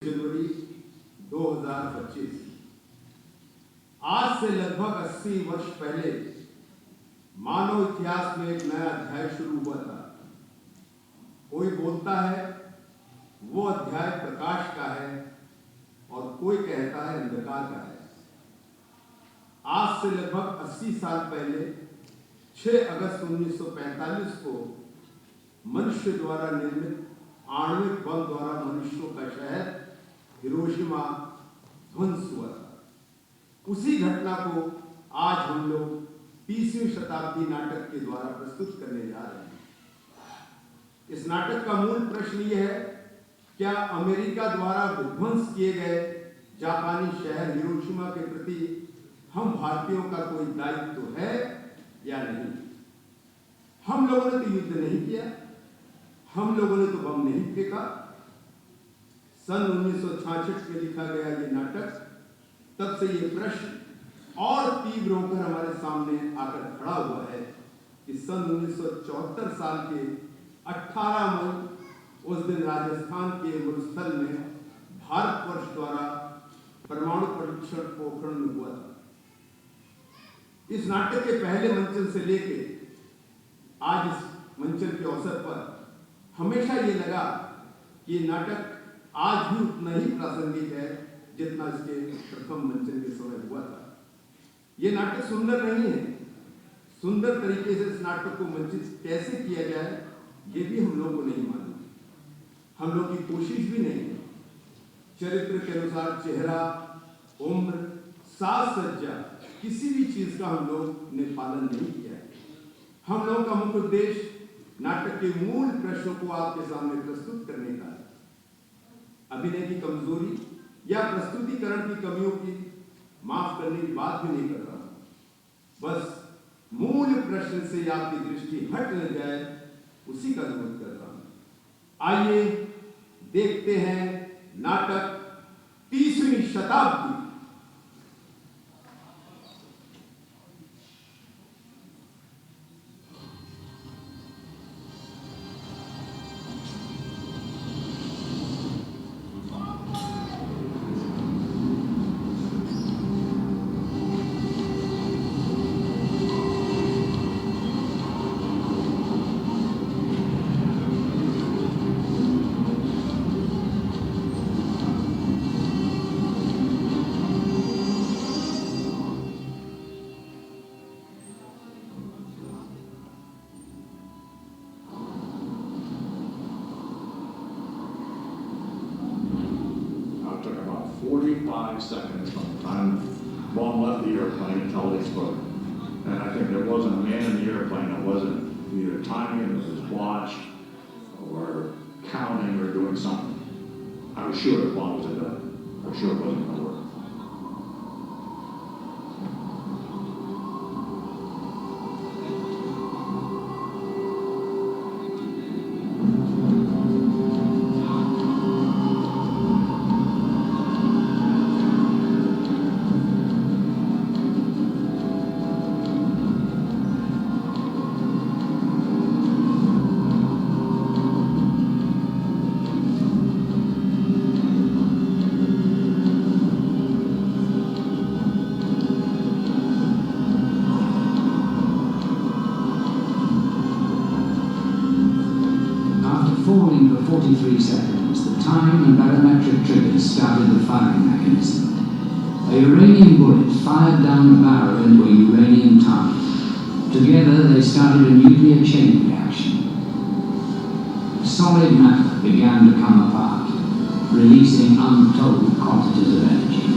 जनवरी 2025। आज से लगभग 80 वर्ष पहले मानव इतिहास में एक नया अध्याय शुरू हुआ था। कोई बोलता है वो अध्याय प्रकाश का है और कोई कहता है अंधकार का है। आज से लगभग 80 साल पहले 6 अगस्त 1945 को मनुष्य द्वारा निर्मित आणविक बम द्वारा मनुष्यों का शहर हिरोशिमा ध्वंस हुआ था। उसी घटना को आज हम लोग 30वीं शताब्दी नाटक के द्वारा प्रस्तुत करने जा रहे हैं। इस नाटक का मूल प्रश्न यह है, क्या अमेरिका द्वारा विध्वंस किए गए जापानी शहर हिरोशिमा के प्रति हम भारतीयों का कोई दायित्व है या नहीं? हम लोगों ने तो युद्ध नहीं किया, हम लोगों ने तो बम नहीं फेंका। सन 1966 में लिखा गया ये नाटक, तब से ये प्रश्न और तीव्र होकर हमारे सामने आकर खड़ा हुआ है कि सन 1974 साल के 18 मई उस दिन राजस्थान के मुलस्थल में भारतवर्ष द्वारा परमाणु परीक्षण पोखरण हुआ था। इस नाटक के पहले मंचन से लेके आज इस मंचन के अवसर पर हमेशा ये लगा कि ये नाटक आज भी उतना ही प्रासंगिक है जितना इसके प्रथम मंचन के समय हुआ था। ये नाटक सुंदर नहीं है, सुंदर तरीके से इस नाटक को मंचित कैसे किया जाए ये भी हम लोगों को नहीं मालूम, हम लोग की कोशिश भी नहीं है। चरित्र के अनुसार चेहरा, उम्र, साज सज्जा किसी भी चीज का हम लोग ने पालन नहीं किया है। हम लोगों का मुख्य उद्देश्य नाटक के मूल प्रश्नों को आपके सामने प्रस्तुत करने का है। अभिनय की कमजोरी या प्रस्तुतिकरण की कमियों की माफ करने की बात भी नहीं कर रहा हूं, बस मूल प्रश्न से आपकी दृष्टि हट न जाए उसी का अनुरोध कर रहा हूं। आइए देखते हैं नाटक 30वीं शताब्दी। Took about 45 seconds from the time the bomb left the airplane until it exploded. And I think there wasn't a man in the airplane that wasn't either timing it, was watched, or counting, or doing something. I was sure the bomb was a gun. I was sure it wasn't going to work. Falling for 43 seconds, the time and barometric triggers started the firing mechanism. A uranium bullet fired down the barrel into a uranium target. Together they started a nuclear chain reaction. Solid matter began to come apart, releasing untold quantities of energy.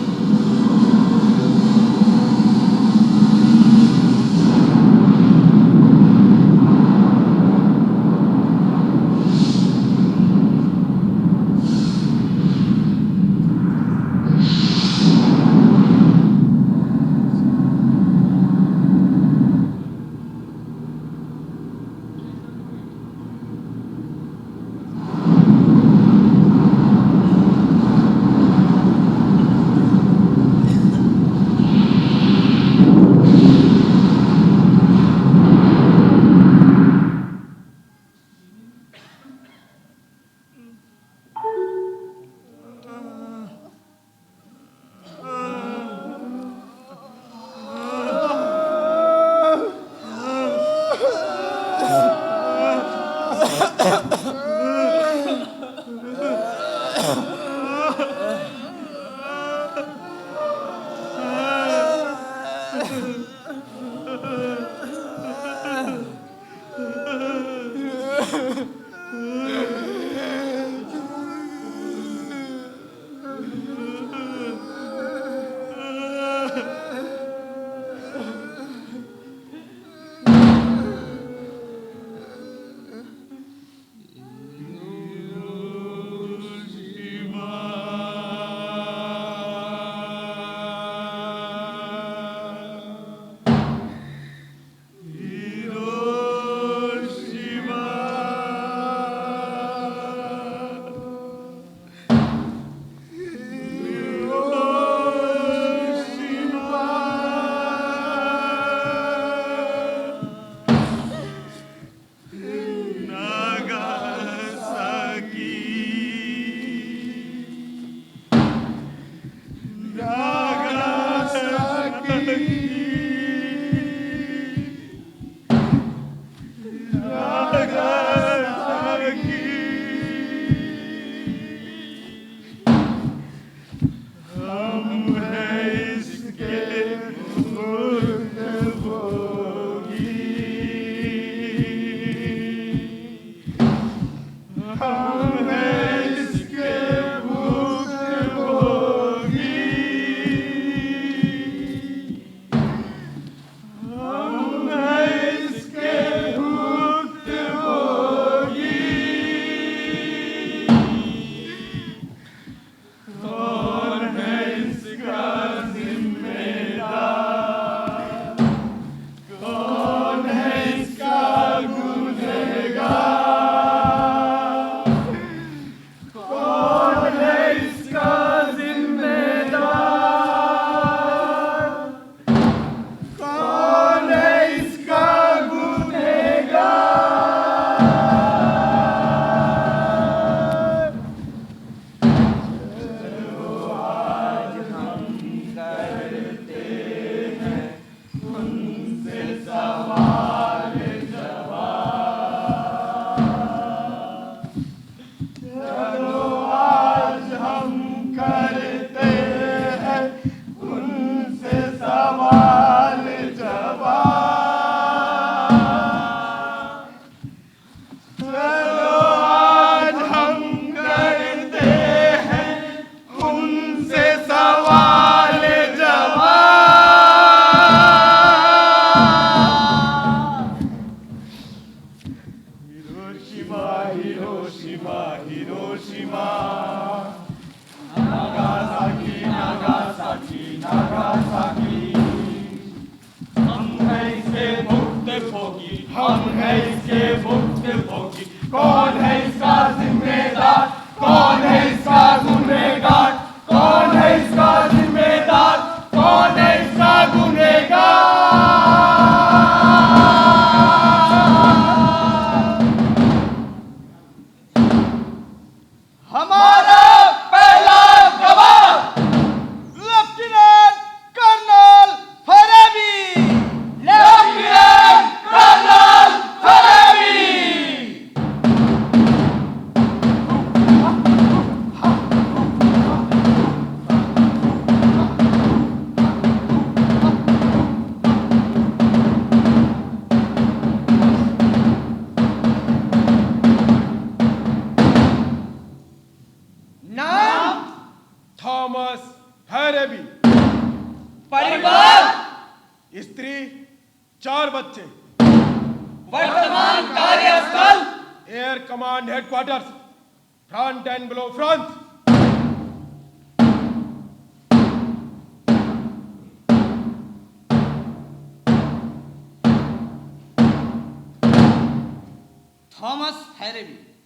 Thomas हैरेबी,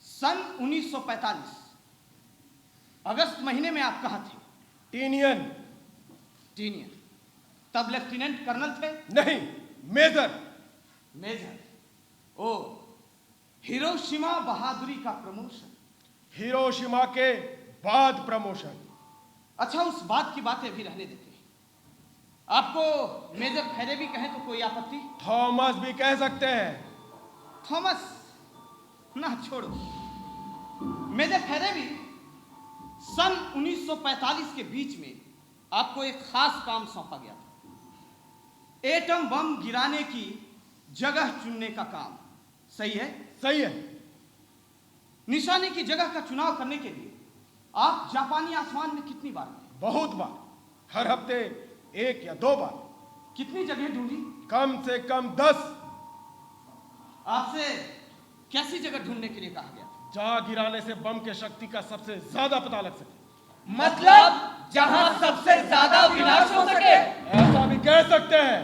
सन 1945 अगस्त महीने में आप कहाँ थे? टीनियन। टीनियन। तब lieutenant colonel थे? नहीं, मेजर। मेजर। ओ, हिरोशिमा बहादुरी का प्रमोशन। हिरोशिमा के बाद प्रमोशन। अच्छा, उस बात की बातें भी रहने देते हैं। आपको मेजर हैरेबी कहें तो कोई आपत्ति? थॉमस भी कह सकते हैं। थॉमस ना छोड़ो। मेजर हैरेबी सन 1945 के बीच में आपको एक खास काम सौंपा गया था, एटम बम गिराने की जगह चुनने का काम। सही है? सही है। निशाने की जगह का चुनाव करने के लिए आप जापानी आसमान में कितनी बार गए? बहुत बार, हर हफ्ते 1 या 2 बार। कितनी जगह ढूंढी? कम से कम 10। आपसे कैसी जगह ढूंढने के लिए कहा गया? जहां गिराने से बम के शक्ति का सबसे ज्यादा पता लग सके। मतलब जहां सबसे ज्यादा विनाश हो सके। ऐसा भी कह सकते हैं।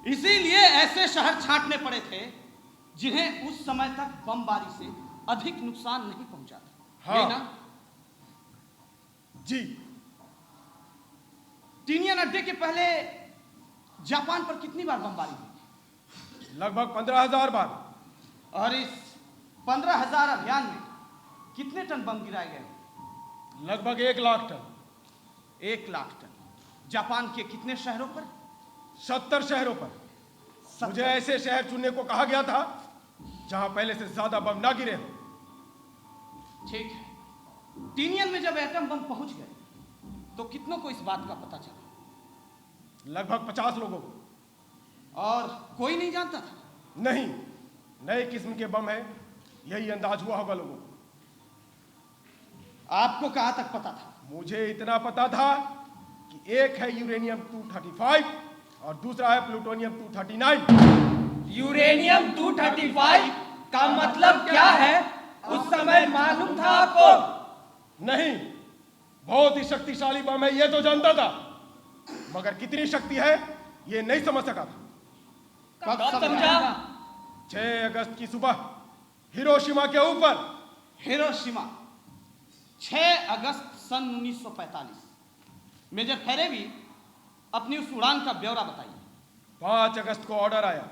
इसीलिए ऐसे शहर छांटने पड़े थे जिन्हें उस समय तक बमबारी से अधिक नुकसान नहीं पहुंचा था। हाँ। यही ना? जी। टीनियन अड्डे के पहले जापान पर कितनी बार बमबारी हुई? लगभग 15,000 बार। और इस 15,000 अभियान में कितने टन बम गिराए गए? लगभग 1 lakh ton. 1 lakh ton. Japan के कितने शहरों पर? 70 शहरों पर। मुझे ऐसे शहर चुनने को कहा गया था जहां पहले से ज्यादा बम ना गिरे हों। ठीक है। टीनियन में जब एटम बम पहुंच गए तो कितनों को इस बात का पता चला? लगभग 50 लोगों को। और कोई नहीं जानता था? नहीं, नए किस्म के बम है, यही अंदाज हुआ होगा लोगों को। आपको कहां तक पता था? मुझे इतना पता था कि एक है यूरेनियम 235 और दूसरा है प्लूटोनियम 239। यूरेनियम 235 का मतलब क्या है? उस समय मालूम था आपको? नहीं, बहुत ही शक्तिशाली बम है ये तो जानता था, मगर कितनी शक्ति है ये नहीं समझ सका था। कब समझा? 6 अगस्त की सुबह हिरोशिमा के ऊपर। हिरोशिमा, 6 अगस्त सन 1945। मेजर फेरेवी, अपनी उस उड़ान का ब्यौरा बताइए। 5 अगस्त को ऑर्डर आया।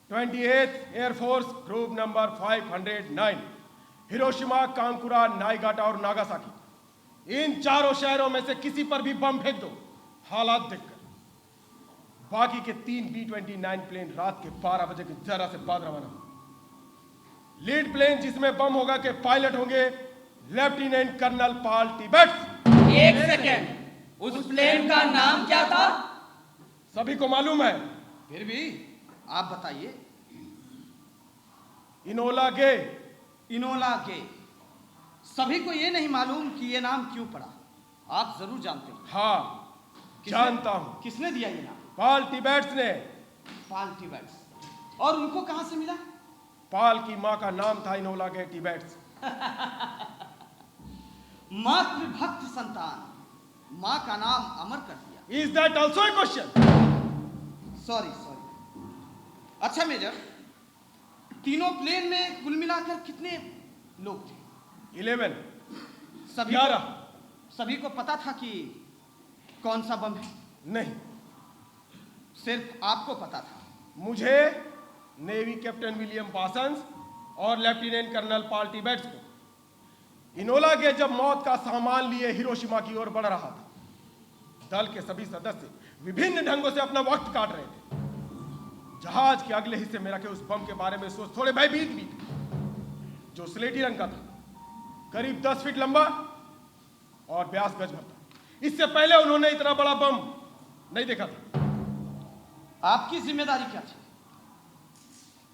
28th air force group number 509, Hiroshima, Kokura, Niigata और नागासाकी, इन चारों शहरों में से किसी पर भी बम फेंक दो, हालात देखकर। बाकी के 3 B-29 प्लेन रात के 12 बजे के जरा से बाद रवाना हुए। लीड प्लेन जिसमें बम होगा के पायलट होंगे लेफ्टिनेंट कर्नल पॉल टिबेट्स। एक सेकेंड, उस प्लेन का नाम क्या था? सभी को मालूम है। फिर भी आप बताइए। इनोला गे। इनोला गे। सभी को ये नहीं मालूम कि ये नाम क्यों पड़ा। आप जरूर जानते हैं। हाँ, जानता हूं। किसने दिया ये नाम? पॉल टिबेट्स ने। पॉल टिबेट्स। और उनको कहां से मिला? पॉल की मां का नाम था इनोला गे टिबेट्स। मातृभक्त संतान, मां का नाम अमर कर दिया। Is that also a question? Sorry. अच्छा मेजर, तीनों प्लेन में कुल मिलाकर कितने लोग थे? 11। सभी 11। सभी को पता था कि कौन सा बम है? नहीं, सिर्फ आपको पता था। मुझे, नेवी कैप्टन विलियम पार्सन्स और लेफ्टिनेंट कर्नल पॉल टिबेट्स को। इनोला गे जब मौत का सामान लिए हिरोशिमा की ओर बढ़ रहा था, दल के सभी सदस्य विभिन्न ढंगों से अपना वक्त काट रहे थे। जहाज के अगले हिस्से में रखे उस बम के बारे में सोच थोड़े भयभीत भी थे, जो स्लेटी रंग का था, करीब 10 फीट लंबा और 82 गज भर था। इससे पहले उन्होंने इतना बड़ा बम नहीं देखा था। आपकी जिम्मेदारी क्या थी?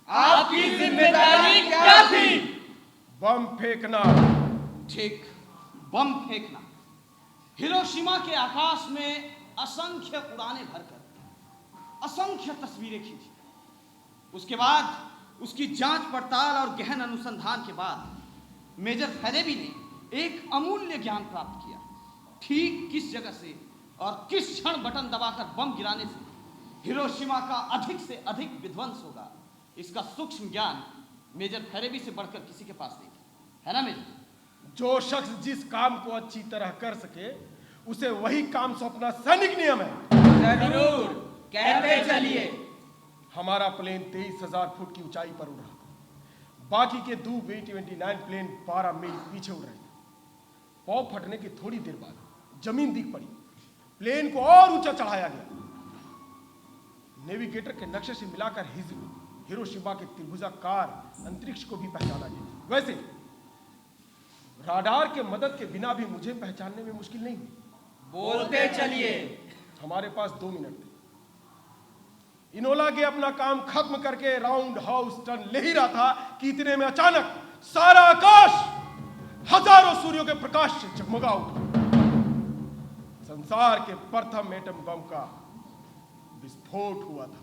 आपकी जिम्मेदारी क्या थी? बम फेंकना। ठीक, बम फेंकना। हिरोशिमा के आकाश में असंख्य उड़ानें भरकर असंख्य तस्वीरें खींची। उसके बाद उसकी जांच पड़ताल और गहन अनुसंधान के बाद मेजर फेरेवी ने एक अमूल्य ज्ञान प्राप्त किया। ठीक किस जगह से और किस क्षण बटन दबाकर बम गिराने से हिरोशिमा का अधिक से अधिक विध्वंस होगा, इसका सूक्ष्म ज्ञान मेजर फेरेवी से बढ़कर किसी के पास नहीं था। है ना मेजर? जो शख्स जिस काम को अच्छी तरह कर सके उसे वही काम सौंपना सैनिक नियम है। जरूर, कहते चलिए। हमारा प्लेन 23,000 फुट की ऊंचाई पर उड़ रहा था। बाकी के 2 B-29 प्लेन 12 मील पीछे उड़ रहे थे। पौ फटने की थोड़ी देर बाद जमीन दिख पड़ी। प्लेन को और ऊंचा चढ़ाया गया। नेविगेटर के नक्शे से मिलाकर हिरोशिमा के त्रिभुजाकार अंतरिक्ष को भी पहचाना गया। वैसे राडार के मदद के बिना भी मुझे पहचानने में मुश्किल नहीं हुई। बोलते चलिए। हमारे पास 2 मिनट थे। इनोला के अपना काम खत्म करके राउंड हाउस टर्न ले ही रहा था कि इतने में अचानक सारा आकाश हजारों सूर्यों के प्रकाश से जगमगा उठा। संसार के प्रथम एटम बम का विस्फोट हुआ था।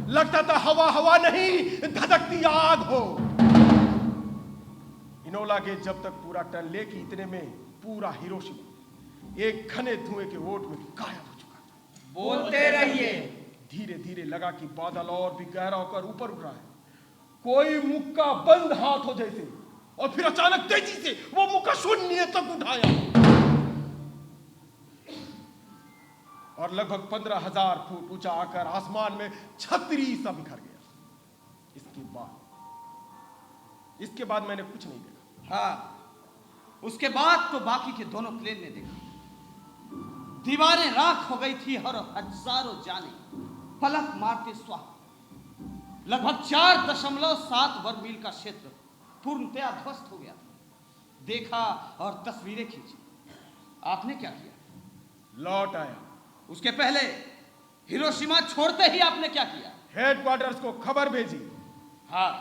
लगता था हवा हवा नहीं, धधकती आग हो। इनोला के जब तक पूरा टर्न ले कि इतने में पूरा हिरोशिमा एक घने धुएं के ओट में गायब हो चुका था। बोलते रहिए। धीरे धीरे लगा कि बादल और भी गहरा होकर ऊपर उठ रहा है, कोई मुक्का बंद हाथ हो जैसे, और फिर अचानक तेजी से वो मुक्का शून्य तक उठाया और लगभग 15,000 फुट ऊंचा आकर आसमान में छतरी सा बिखर गया। इसके बाद मैंने कुछ नहीं देखा। हाँ, उसके बाद तो बाकी के दोनों प्लेन ने देखा। दीवारें राख हो गई थी और हजारों जाने पलक मारते स्वाह। लगभग 4.7 वर्ग मील का क्षेत्र पूर्णतया ध्वस्त हो गया था। देखा और तस्वीरें खींची। आपने क्या किया? लौट आया। उसके पहले हिरोशिमा छोड़ते ही आपने क्या किया? हेडक्वार्टर्स को खबर भेजी। हाँ,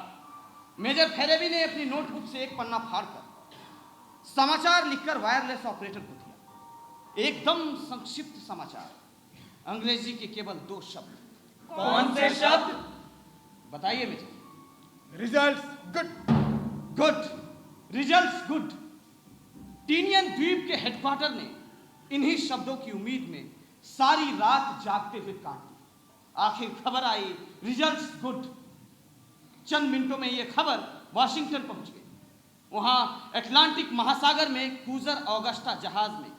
मेजर फेरेबी ने अपनी नोटबुक से एक पन्ना फाड़कर समाचार लिखकर वायरलेस ऑपरेटर को दिया। एकदम संक्षिप्त समाचार, अंग्रेजी के केवल 2 शब्द। कौन से शब्द? बताइए major. Results good. Good, results good. Tinian द्वीप के हेडक्वार्टर ने इन्हीं शब्दों की उम्मीद में सारी रात जागते हुए काट दी। आखिर खबर आई, रिजल्ट्स गुड। चंद मिनटों में यह खबर वाशिंगटन पहुंच गई। वहां अटलांटिक महासागर में क्रूजर ऑगस्टा जहाज में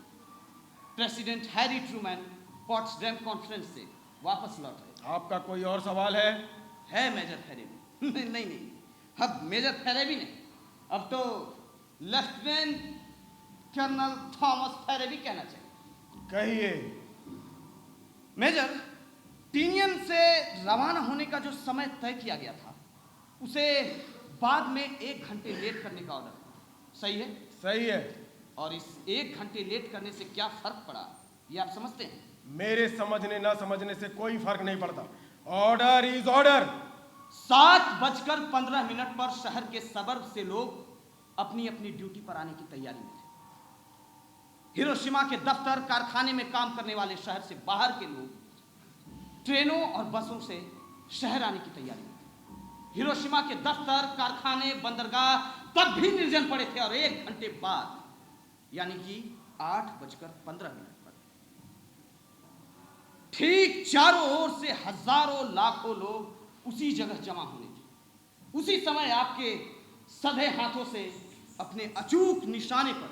president Harry Trueman Potsdam conference से वापस लौट रहे। आपका कोई और सवाल है? है मेजर फेरेबी। नहीं, अब मेजर फेरेबी नहीं, अब तो लेफ्टिनेंट कर्नल थॉमस फेरेबी कहना चाहिए। कहिए। मेजर, टीनियन से रवाना होने का जो समय तय किया गया था उसे बाद में 1 घंटे लेट करने का ऑर्डर। सही है? सही है। और इस 1 घंटे लेट करने से क्या फर्क पड़ा, ये आप समझते हैं? मेरे समझने ना समझने से कोई फर्क नहीं पड़ता। Order is order. 7:15 पर शहर के सबर्ब से लोग अपनी अपनी ड्यूटी पर आने की तैयारी में थे। हिरोशिमा के दफ्तर कारखाने में काम करने वाले शहर से बाहर के लोग ट्रेनों और बसों से शहर आने की तैयारी में थे। हिरोशिमा के दफ्तर, कारखाने, बंदरगाह तब भी निर्जन पड़े थे और 1 घंटे बाद यानी कि 8:15 पर ठीक चारों ओर से हजारों लाखों लोग उसी जगह जमा होने थे। उसी समय आपके सधे हाथों से अपने अचूक निशाने पर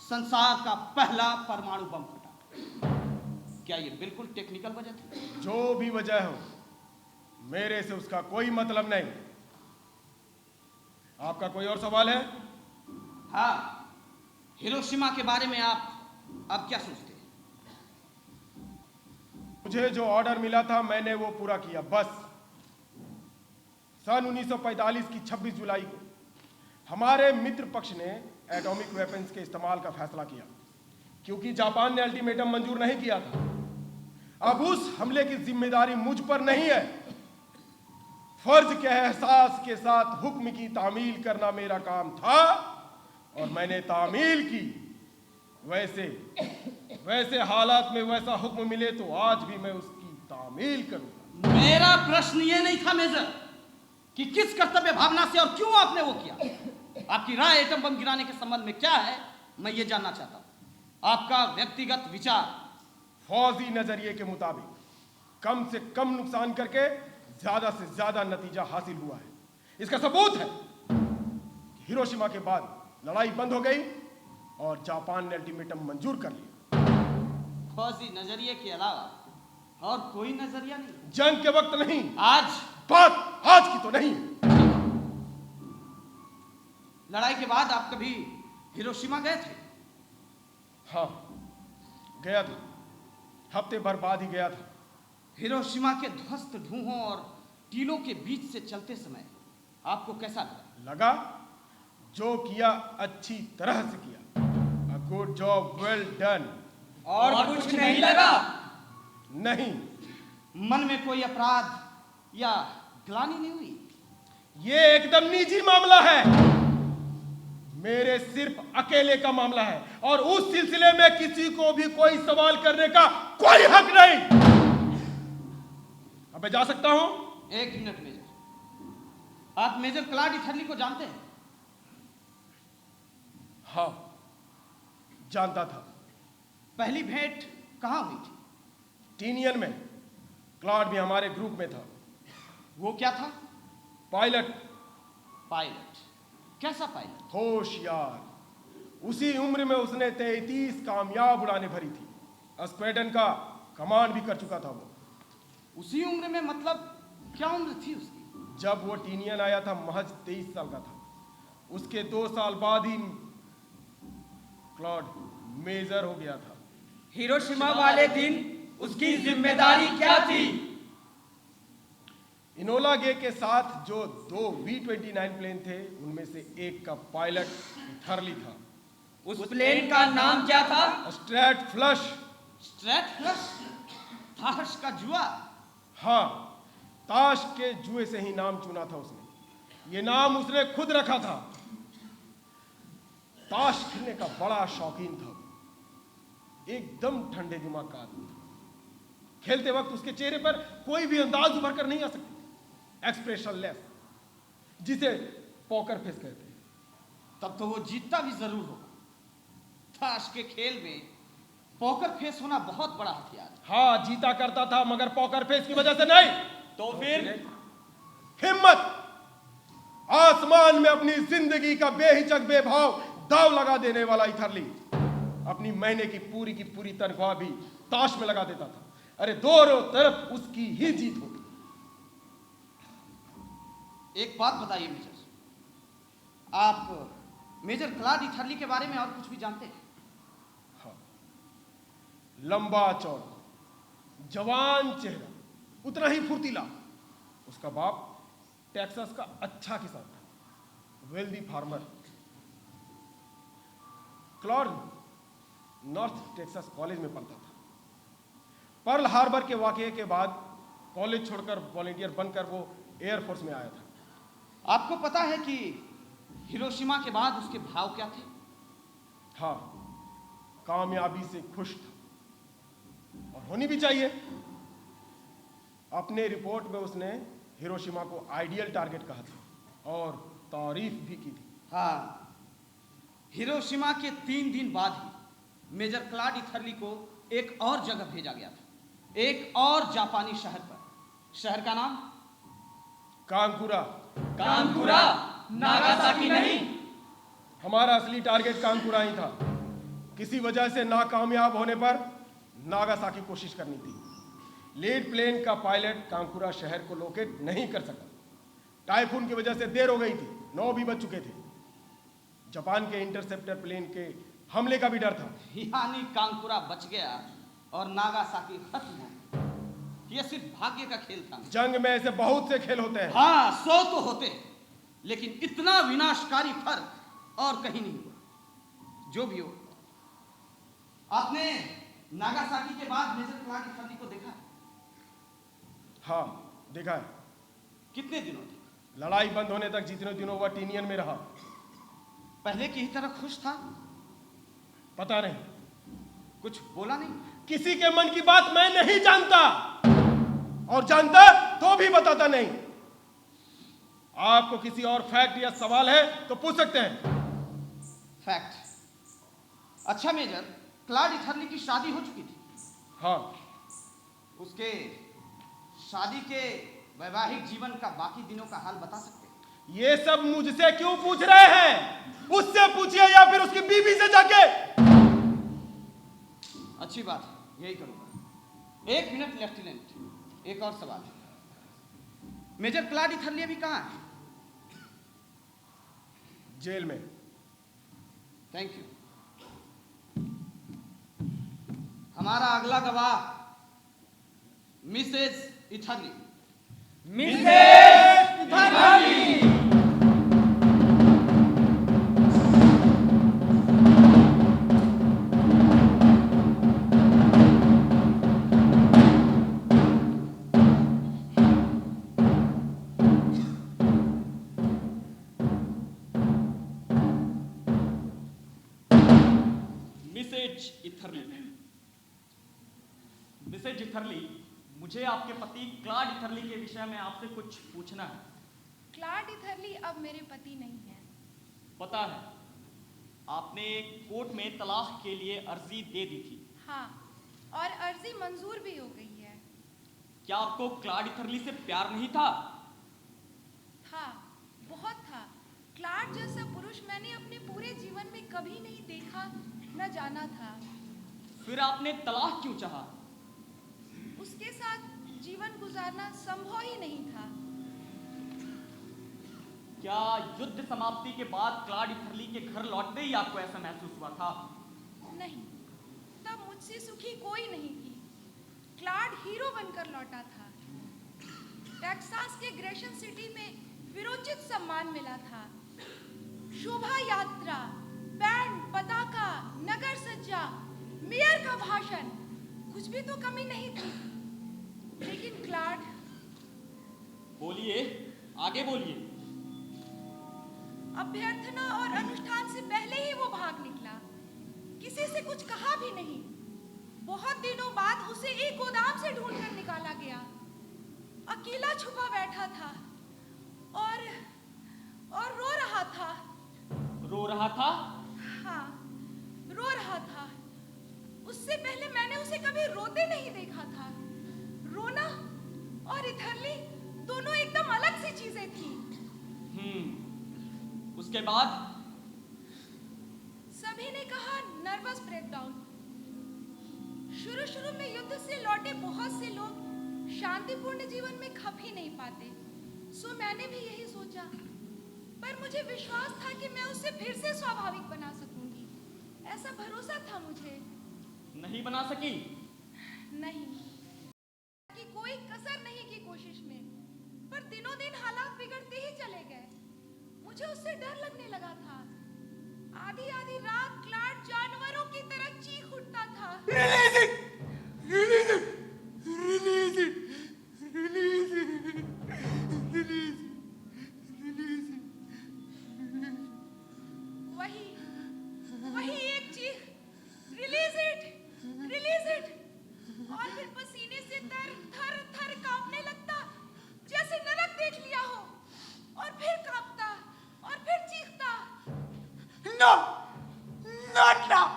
संसार का पहला परमाणु बम फटा। क्या यह बिल्कुल टेक्निकल वजह थी? जो भी वजह हो, मेरे से उसका कोई मतलब नहीं। आपका कोई और सवाल है? हाँ, हिरोशिमा के बारे में आप क्या सोचते हैं? मुझे जो ऑर्डर मिला था मैंने वो पूरा किया, बस। सन 1945 की 26 जुलाई को हमारे मित्र पक्ष ने एटॉमिक वेपन्स के इस्तेमाल का फैसला किया, क्योंकि जापान ने अल्टीमेटम मंजूर नहीं किया था। अब उस हमले की जिम्मेदारी मुझ पर नहीं है। फर्ज के एहसास के साथ हुक्म की तामील करना मेरा काम था और मैंने तामील की। वैसे हालात में वैसा हुक्म मिले तो आज भी मैं उसकी तामील करूंगा। मेरा प्रश्न ये नहीं था मेजर कि किस कर्तव्य भावना से और क्यों आपने वो किया। आपकी राय एटम बम गिराने के संबंध में क्या है, मैं ये जानना चाहता हूं। आपका व्यक्तिगत विचार। फौजी नजरिए के मुताबिक कम से कम नुकसान करके ज्यादा से ज्यादा नतीजा हासिल हुआ है। इसका सबूत है कि हिरोशिमा के बाद लड़ाई बंद हो गई और जापान ने अल्टीमेटम मंजूर कर लिया। फौजी नजरिए के अलावा और कोई नजरिया नहीं? जंग के वक्त नहीं, आज आज की तो नहीं। लड़ाई के बाद आप कभी हिरोशिमा गए थे? हाँ, गया था। हफ्ते भर बाद ही गया था। हिरोशिमा के ध्वस्त ढूंहों और टीलों के बीच से चलते समय आपको कैसा लगा? जो किया अच्छी तरह से किया। A good job, well done. और कुछ नहीं लगा? नहीं। मन में कोई अपराध या ग्लानि नहीं हुई? ये एकदम निजी मामला है, मेरे सिर्फ अकेले का मामला है, और उस सिलसिले में किसी को भी कोई सवाल करने का कोई हक नहीं। अब मैं जा सकता हूं? एक मिनट मेजर, आप मेजर क्लाड इथरली को जानते हैं? हाँ, जानता था। पहली भेंट कहां हुई थी? टीनियन में। क्लाड भी हमारे ग्रुप में था। वो क्या था? पायलट। पायलट? कैसा पायलट? होशियार। उसी उम्र में उसने 33 कामयाब उड़ानें भरी थी। स्क्वाड्रन का कमांड भी कर चुका था वो। उसी उम्र में मतलब क्या उम्र थी उसकी? जब वो टीनियन आया था महज 23 साल का था। उसके 2 साल बाद ही क्लॉड मेजर हो गया था। हिरोशिमा वाले दिन उसकी जिम्मेदारी क्या थी? इनोला गे के साथ जो 2 V-29 प्लेन थे, उनमें से एक का पायलट इथरली था। उस प्लेन का नाम क्या था? Straight flush. Straight flush? ताश का जुआ? हाँ, ताश के जुए से ही नाम चुना था उसने। ये नाम उसने खुद रखा था। ताश खेलने का बड़ा शौकीन था, एकदम ठंडे दिमाग का आदमी था। खेलते वक्त उसके चेहरे पर कोई भी अंदाज उभर कर नहीं आ सकती। एक्सप्रेशनलेस, जिसे पॉकर फेस कहते हैं। तब तो वो जीतता भी जरूर होगा। ताश के खेल में पॉकर फेस होना बहुत बड़ा हथियार है। हाँ, जीता करता था, मगर पॉकर फेस की वजह से नहीं। तो फिर? हिम्मत। आसमान में अपनी जिंदगी का बेहिचक बेभाव दाव लगा देने वाला इथरली अपनी महीने की पूरी तनख्वाह भी ताश में लगा देता था। अरे दोनों तरफ उसकी ही जीत होती। एक बात बताइए मेजर, आप मेजर क्लाड इथरली के बारे में और कुछ भी जानते हैं? हाँ, लंबा चौड़ा, जवान चेहरा, उतना ही फुर्तीला। उसका बाप टेक्सास का अच्छा किसान था, wealthy farmer. Claude north Texas college में पढ़ता था। पर्ल हार्बर के वाकये के बाद कॉलेज छोड़कर वॉलंटियर बनकर वो एयरफोर्स में आया था। आपको पता है कि हिरोशिमा के बाद उसके भाव क्या थे? हाँ, कामयाबी से खुश था, और होनी भी चाहिए। अपने रिपोर्ट में उसने हिरोशिमा को आइडियल टारगेट कहा था और तारीफ भी की थी। हाँ, हिरोशिमा के 3 दिन बाद ही मेजर क्लाड इथरली को एक और जगह भेजा गया था, एक और जापानी शहर पर। शहर का नाम? कांकुरा। कानपुरा? नागासाकी नहीं? हमारा असली टारगेट कांकुरा ही था। किसी वजह से नाकामयाब होने पर नागासाकी कोशिश करनी थी। लीड प्लेन का पायलट कांकुरा शहर को लोकेट नहीं कर सका। टाइफून की वजह से देर हो गई थी, 9 भी बज चुके थे। जापान के इंटरसेप्टर प्लेन के हमले का भी डर था। यानी कांकुरा बच गया और नागासाकी खत्म हो गया। यह सिर्फ भाग्य का खेल था। जंग में ऐसे बहुत से खेल होते हैं। हाँ, 100 तो होते हैं, लेकिन इतना विनाशकारी फर्क और कहीं नहीं हुआ। जो भी हो, आपने नागासाकी के बाद मेजर क्लाड इथरली को देखा? हाँ, देखा है। कितने दिनों तक? लड़ाई बंद होने तक जितने दिनों वह टीनियन में रहा। पहले की ही तरह खुश था? पता नहीं, कुछ बोला नहीं? किसी के मन की बात मैं नहीं जानता, और जानता तो भी बताता नहीं। आपको किसी और फैक्ट या सवाल है तो पूछ सकते हैं। फैक्ट? अच्छा मेजर, क्लाड इथरली की शादी हो चुकी थी? हाँ। उसके शादी के वैवाहिक जीवन का बाकी दिनों का हाल बता सकते हैं? ये सब मुझसे क्यों पूछ रहे हैं? उससे पूछिए या फिर उसकी बीवी से जाके। अच्छी बात है, यही करूंगा। 1 मिनट लेफ्टिनेंट, एक और सवाल। मेजर क्लाड इथरली अभी कहाँ है? जेल में। Thank you. हमारा अगला गवाह मिसेस इथरली। मिसेस इथरली। मिसेज इथरली। मिसेज इथरली, मुझे आपके पति क्लाड इथरली के विषय में आपसे कुछ पूछना है। क्लाड इथरली अब मेरे पति नहीं है। पता है, आपने कोर्ट में तलाक के लिए अर्जी दे दी थी। हाँ, और अर्जी मंजूर भी हो गई है। क्या आपको क्लाड इथरली से प्यार नहीं था? था, बहुत था। क्लाड जैसा पुरुष मैंने अपने पूरे जीवन में कभी नहीं देखा, न जाना था। फिर आपने तलाक क्यों चाहा? उसके साथ जीवन गुजारना संभव ही नहीं था। क्या युद्ध समाप्ति के बाद क्लाड इथरली के घर लौटते ही आपको ऐसा महसूस हुआ था? नहीं, तब मुझसे सुखी कोई नहीं थी। क्लाड हीरो बनकर लौटा था। टेक्सास के ग्रेशन सिटी में विरोचित सम्मान मिला था। शोभा यात्रा, बैंड, पताका, नगर सज्जा, मेयर का भाषण, कुछ भी तो कमी नहीं थी। लेकिन क्लाड, बोलिए, आगे बोलिए। अभ्यर्थना और अनुष्ठान से पहले ही वो भाग निकला। किसी से कुछ कहा भी नहीं। बहुत दिनों बाद उसे एक गोदाम से ढूंढकर निकाला गया। अकेला छुपा बैठा था और रो रहा था। रो रहा था? हाँ, रो रहा था। उससे पहले मैंने उसे कभी रोते नहीं देखा था। रोना और इथरली दोनों एकदम अलग सी चीजें थी। उसके बाद? सभी ने कहा नर्वस ब्रेकडाउन। शुरू में युद्ध से लौटे बहुत से लोग शांतिपूर्ण जीवन में खप ही नहीं पाते। सो मैंने भी यही सोचा, पर मुझे विश्वास था कि मैं उसे फिर से स्वाभाविक बना सकूंगी। ऐसा भरोसा था मुझे। नहीं बना सकी? नहीं, कि कोई कसर नहीं की कोशिश में, पर दिनों दिन हालात बिगड़ते ही चले गए। मुझे उससे डर लगने लगा था। आधी आधी रात क्लाड जानवरों की तरह चीख उठता था। Release it! Release it! Release it! Release it! Release it! Release it! वही एक चीख, रिलीज इट, रिलीज इट। और फिर पसीने से थर थर कांपने लगता, जैसे नरक देख लिया हो। और फिर कांपता और फिर चीखता। No! Not now!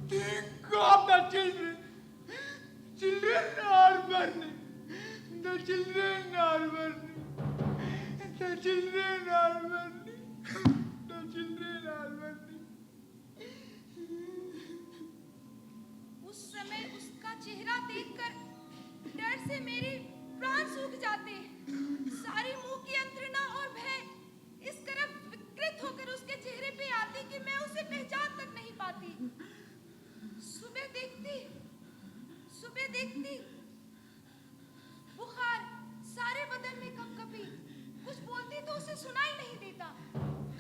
Think of the children. Children are burning. The children are burning. The children are burning. The children are burning. उस समय उसका चेहरा देखकर डर से मेरे प्राण सूख जाते। सारी मुंह की यंत्रणा और भय इस तरह विकृत होकर उसके चेहरे पे आती कि मैं उसे पहचान तक नहीं पाती। सुबह देखती बुखार, सारे बदन में कपकपी। कुछ बोलती तो उसे सुनाई नहीं देता।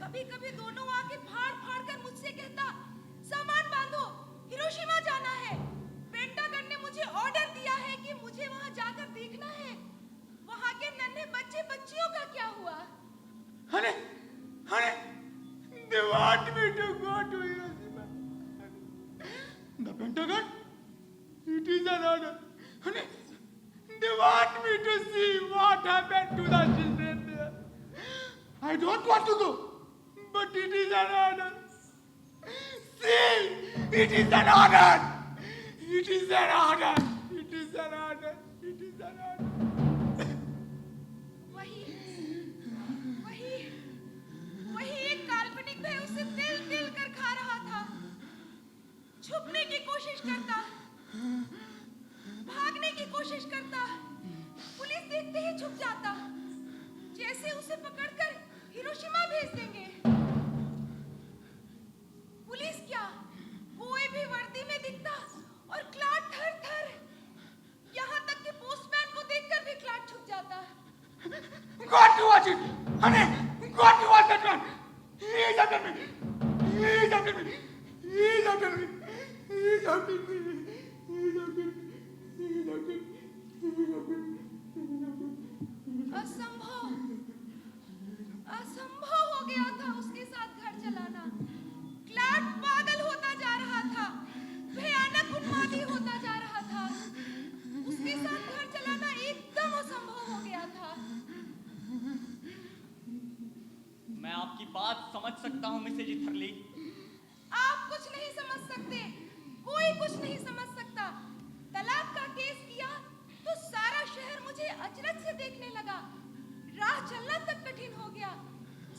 कभी कभी दोनों आंखें फाड़ फाड़ कर मुझसे कहता, सामान बांधो, हिरोशिमा जाना है। पेंटागन ने मुझे ऑर्डर दिया है कि मुझे वहां जाकर देखना है। वहां के नन्हे बच्चे बच्चियों का क्या हुआ? Honey, they want me to go to Hiroshima. The Pentagon? It is an order. Honey, they want me to see what happened to the children there. I don't want to go, but it is an order. See, it is an order. It is an order. It is an order. It is an order. वही एक काल्पनिक भय उसे तिल कर खा रहा था। छुपने की कोशिश करता, भागने की कोशिश करता, पुलिस देखते ही छुप जाता, जैसे उसे पकड़कर हिरोशिमा भेज देंगे। पुलिस क्या, कोई भी वर्दी में दिखता और क्लाड थर थर, यहाँ तक कि पोस्टमैन को देखकर भी क्लाड छुप जाता। Got to watch it, honey. Got to watch that one. He's after me. He's after me. He's after me. He's after me. He's after me. He's after me. He's after me. असंभव हो गया था उसके साथ घर चलाना। Clad पागल होता जा रहा था। सकता हूँ मिसेज इथरली? आप कुछ नहीं समझ सकते, कोई कुछ नहीं समझ सकता। तलाक का केस किया तो सारा शहर मुझे अचरज से देखने लगा। राह चलना तक कठिन हो गया।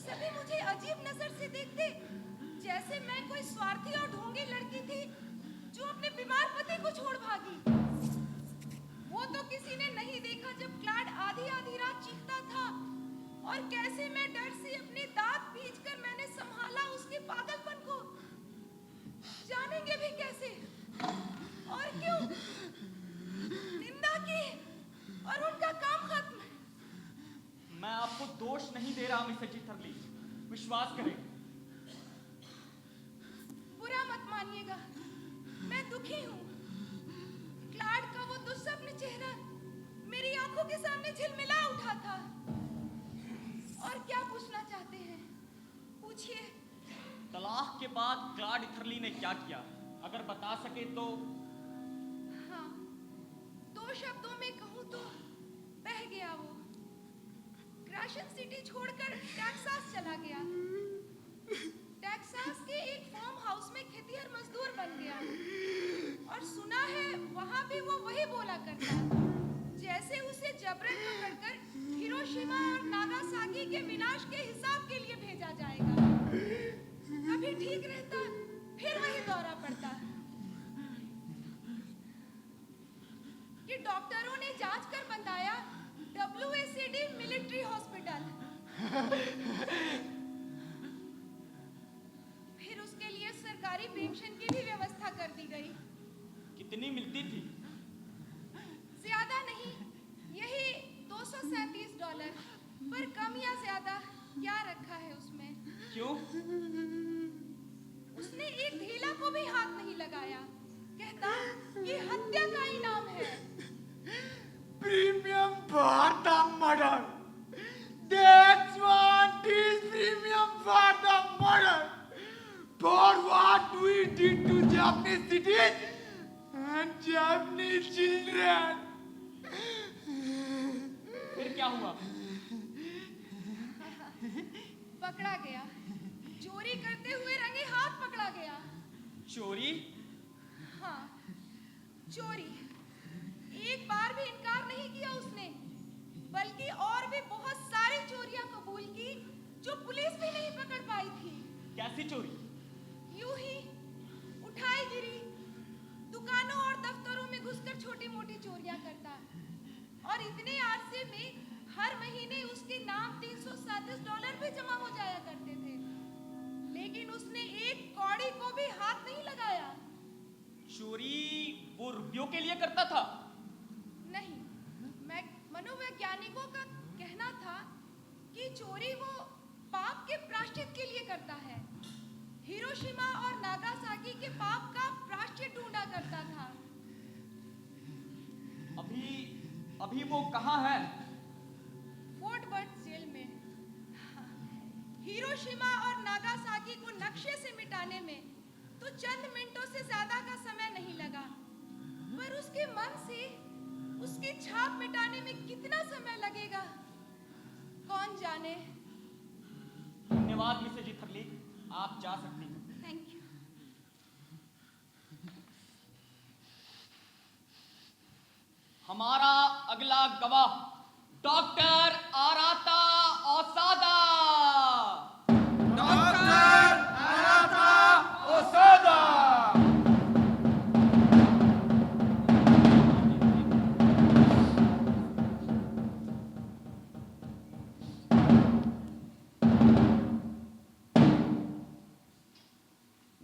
सभी मुझे अजीब नजर से देखते, जैसे मैं कोई स्वार्थी और ढोंगी लड़की थी जो अपने बीमार पति को छोड़ भागी। वो तो किसी ने नहीं देखा जब क्लाड आधी आधी रात चीखता था, और कैसे मैं डर से अपने दांत पीचकर मैंने संभाला उसके पागलपन को। जानेंगे भी कैसे और क्यों? निंदा की और उनका काम खत्म। मैं आपको दोष नहीं दे रहा मिसेज इथरली, विश्वास करें। बुरा मत मानिएगा, मैं दुखी हूँ। क्लाड का वो दुस्सप्न चेहरा मेरी आंखों के सामने झिलमिला उठा था। और क्या पूछना चाहते हैं? पूछिए। तलाक के बाद क्लाड इथरली ने क्या किया, अगर बता सके तो? हाँ, 2 शब्दों में कहूँ तो बह गया वो। ग्रेशन सिटी छोड़कर टेक्सास चला गया। टेक्सास के एक फार्म हाउस में खेतिहर मजदूर बन गया। और सुना है वहां भी वो वही बोला करता, जैसे उसे जबरन पकड़कर हिरोशिमा और नागासाकी के विनाश के हिसाब के लिए भेजा जाएगा। कभी ठीक रहता, फिर वही दौरा पड़ता कि डॉक्टरों ने जांच कर बताया WACD मिलिट्री हॉस्पिटल। फिर उसके लिए सरकारी पेंशन की भी व्यवस्था कर दी गई। कितनी मिलती थी? ज्यादा नहीं, यही $237। पर कम या ज्यादा क्या रखा है उसमें? क्यों? उसने एक ढीला को भी हाथ नहीं लगाया। कहता कि हत्या का इनाम है। Premium for the murder. That's what is premium for the murder. For what we did to Japanese cities and Japanese children. फिर क्या हुआ? पकड़ा गया, चोरी करते हुए रंगे हाथ पकड़ा गया। चोरी? हाँ, चोरी। एक बार भी इनकार नहीं किया उसने, बल्कि और भी बहुत सारी चोरियां कबूल की जो पुलिस भी नहीं पकड़ पाई थी। कैसी चोरी? यूं ही उठाई गिरी, दुकानों और दफ्तरों में घुसकर छोटी मोटी चोरियां करता। और इतने अरसे में हर महीने उसके नाम $337 भी जमा हो जाया करते थे। लेकिन उसने एक कौड़ी को भी हाथ नहीं लगाया। चोरी वो रुपयों के लिए करता था? नहीं, मैं मनोवैज्ञानिकों का कहना था कि चोरी वो पाप के प्रायश्चित के लिए करता है। हिरोशिमा और नागासाकी के पाप का प्रायश्चित ढूंढा करता था। अभी वो कहाँ है? फोर्ट वर्थ जेल में। हिरोशिमा और नागासाकी को नक्शे से मिटाने में तो चंद मिनटों से ज्यादा का समय नहीं लगा, पर उसके मन से उसकी छाप मिटाने में कितना समय लगेगा कौन जाने। धन्यवाद मिसेज इथरली, आप जा सकती हैं। Thank you. हमारा अगला गवाह डॉक्टर आराता ओसादा। डॉक्टर आराता ओसादा।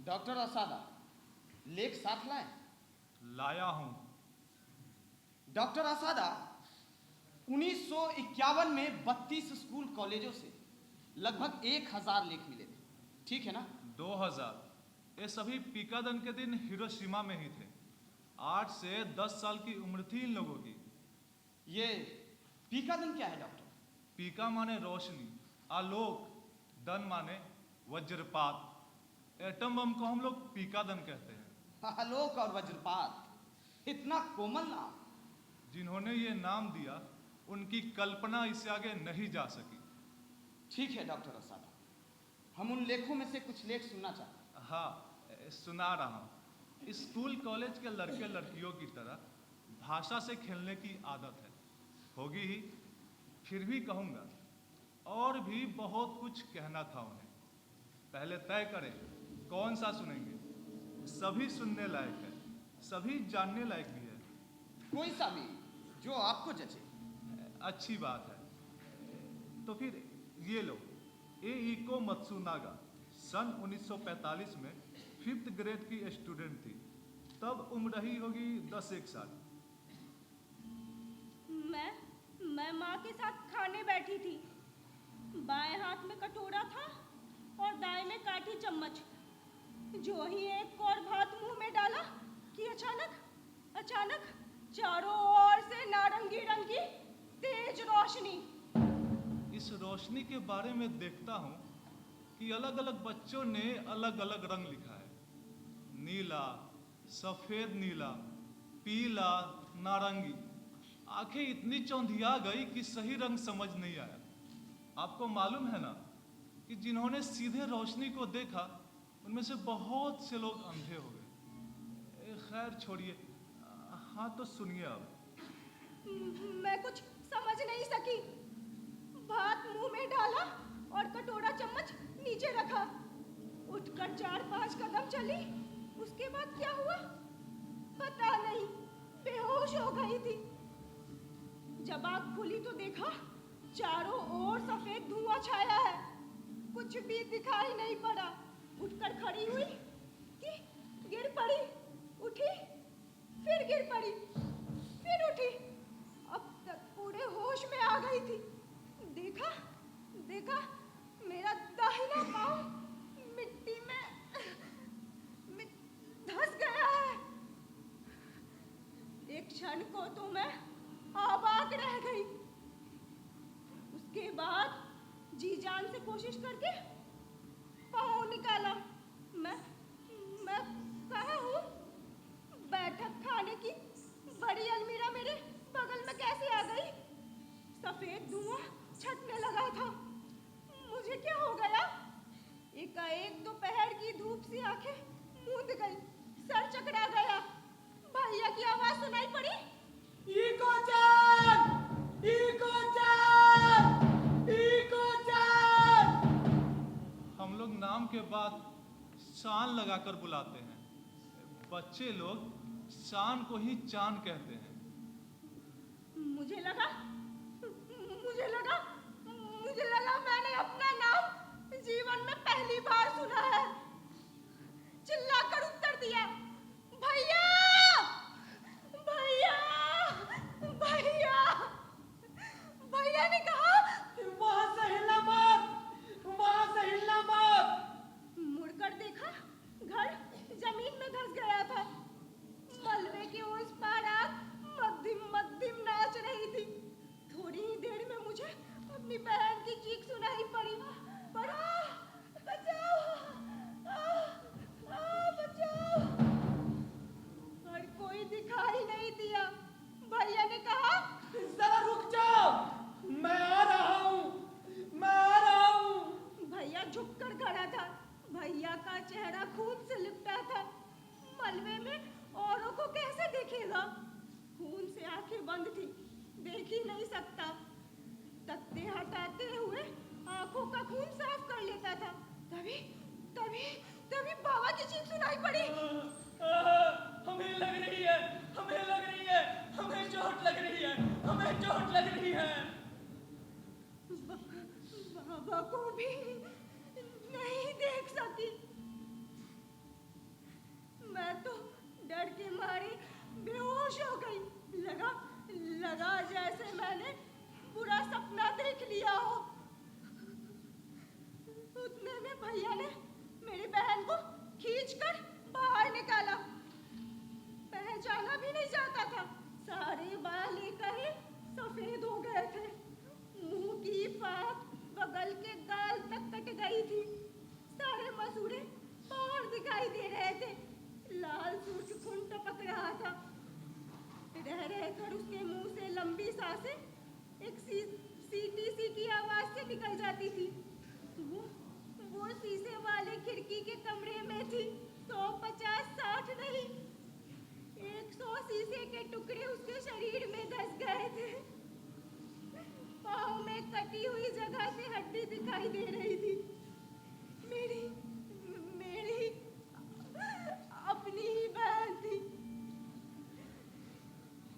डॉक्टर ओसादा, लेख साथ लाए? लाया हूं। डॉक्टर ओसादा, 1951 में 32 स्कूल कॉलेजों से लगभग 1000 लेख मिले थे, ठीक है ना? 2000। ये सभी पीकादन के दिन हिरोशिमा में ही थे। 8 से 10 साल की उम्र थी इन लोगों की। ये पीकादन क्या है डॉक्टर? पीका माने रोशनी, आलोक, दन माने वज्रपात। एटम बम को हम लोग पीकादन कहते हैं। आलोक और वज्रपात, इतना कोमल नाम। जिन्होंने ये नाम दिया उनकी कल्पना इससे आगे नहीं जा सकी। ठीक है डॉक्टर ओसादा, हम उन लेखों में से कुछ लेख सुनना चाहते हैं। हाँ, सुना रहा हूँ। स्कूल कॉलेज के लड़के लड़कियों की तरह भाषा से खेलने की आदत है, होगी ही। फिर भी कहूँगा, और भी बहुत कुछ कहना था उन्हें। पहले तय करें कौन सा सुनेंगे। सभी सुनने लायक है, सभी जानने लायक भी है। कोई सा भी जो आपको जचे। अच्छी बात है। तो फिर ये लो, एइको मत्सुनागा सन 1945 में 5th ग्रेड की स्टूडेंट थी। तब उम्र रही होगी 10-1 साल। मैं माँ के साथ खाने बैठी थी। बाएं हाथ में कटोरा था और दाएं में काठी चम्मच। जो ही एक और भात मुंह में डाला कि अचानक चारों ओर से नारंगी रंग की तेज रोशनी। इस रोशनी के बारे में देखता हूँ कि अलग अलग बच्चों ने अलग अलग रंग लिखा है। नीला, सफेद नीला, पीला, नारंगी। आंखें इतनी चौंधिया गई कि सही रंग समझ नहीं आया। आपको मालूम है ना कि जिन्होंने सीधे रोशनी को देखा उनमें से बहुत से लोग अंधे हो गए। खैर छोड़िए, हाँ तो सुनिए अब। मैं कुछ समझ नहीं सकी। भात मुंह में डाला और कटोरा चम्मच नीचे रखा। उठकर 4-5 कदम चली। उसके बाद क्या हुआ पता नहीं, बेहोश हो गई थी। जब आँख खुली तो देखा चारों ओर सफेद धुआं छाया है। कुछ भी दिखाई नहीं पड़ा। उठकर खड़ी हुई कि गिर पड़ी, उठी, फिर गिर पड़ी, फिर उठी। अब तक पूरे होश में आ गई थी। देखा मेरा दाहिना पाँव मिट्टी में धंस गया है। एक क्षण को तो मैं अवाक रह गई। उसके बाद जी जान से कोशिश करके पाँव निकाला। मैं कहाँ हूँ? बैठक खाने की बड़ी अलमीरा मेरे बगल में कैसे आ गई? सफेद धुआं छटने लगा था। मुझे क्या हो गया? एकाएक दोपहर की धूप से आंखें मूंद गई, सर चकरा गया। भैया की आवाज सुनाई पड़ी। हम लोग नाम के बाद शान लगाकर बुलाते हैं। बच्चे लोग शान को ही चांद कहते हैं। मुझे लगा मैंने अपना नाम जीवन में पहली बार सुना है। चिल्लाकर उत्तर दिया, भैया भैया भैया। भैया ने कहा, वहां से हिलना मत। मुड़कर देखा घर जमीन में धंस गया था। मलबे के उस पार आग मद्दिम नाच रही थी। थोड़ी ही देर में मुझे अपनी बहन की चीख सुनाई पड़ी, बचाओ, बचाओ। पर कोई दिखाई नहीं दिया। भैया ने कहा, जरा रुक जाओ, मैं आ रहा हूँ। भैया झुककर खड़ा था। भैया का चेहरा खून से लिपटा था। मलबे में औरों को कैसे देखेगा? खून से आंखें बंद थी, देख ही नहीं सकता। तख्ते हटाते हुए आंखों का खून साफ कर लेता था। तभी बाबा की चीख सुनाई पड़ी। हमें लग रही है, हमें चोट लग रही है। बाबा को भी नहीं देख सकी। मैं तो डर के मारे बेहोश हो गई। लगा जैसे मैंने बुरा सपना देख लिया हो। उतने में भैया ने मेरी बहन को खींचकर बाहर निकाला। पहचाना भी नहीं जाता था। सारे बाल ही सफेद हो गए थे। मुंह की फाक बगल के गाल तक कट गई थी। सारे मसूड़े बाहर दिखाई दे रहे थे। लाल सूरज खून टपक रहा था। रहकर उसके मुंह से लंबी सांसें एक सीटी सी की आवाज से निकल जाती थी। वो चोर शीशे वाले खिड़की के कमरे में थी। 150-60 नहीं, 100 शीशे के टुकड़े उसके शरीर में धस गए थे। पाँव में कटी हुई जगह से हड्डी दिखाई दे रही थी। मेरी अपनी ही बहन थी।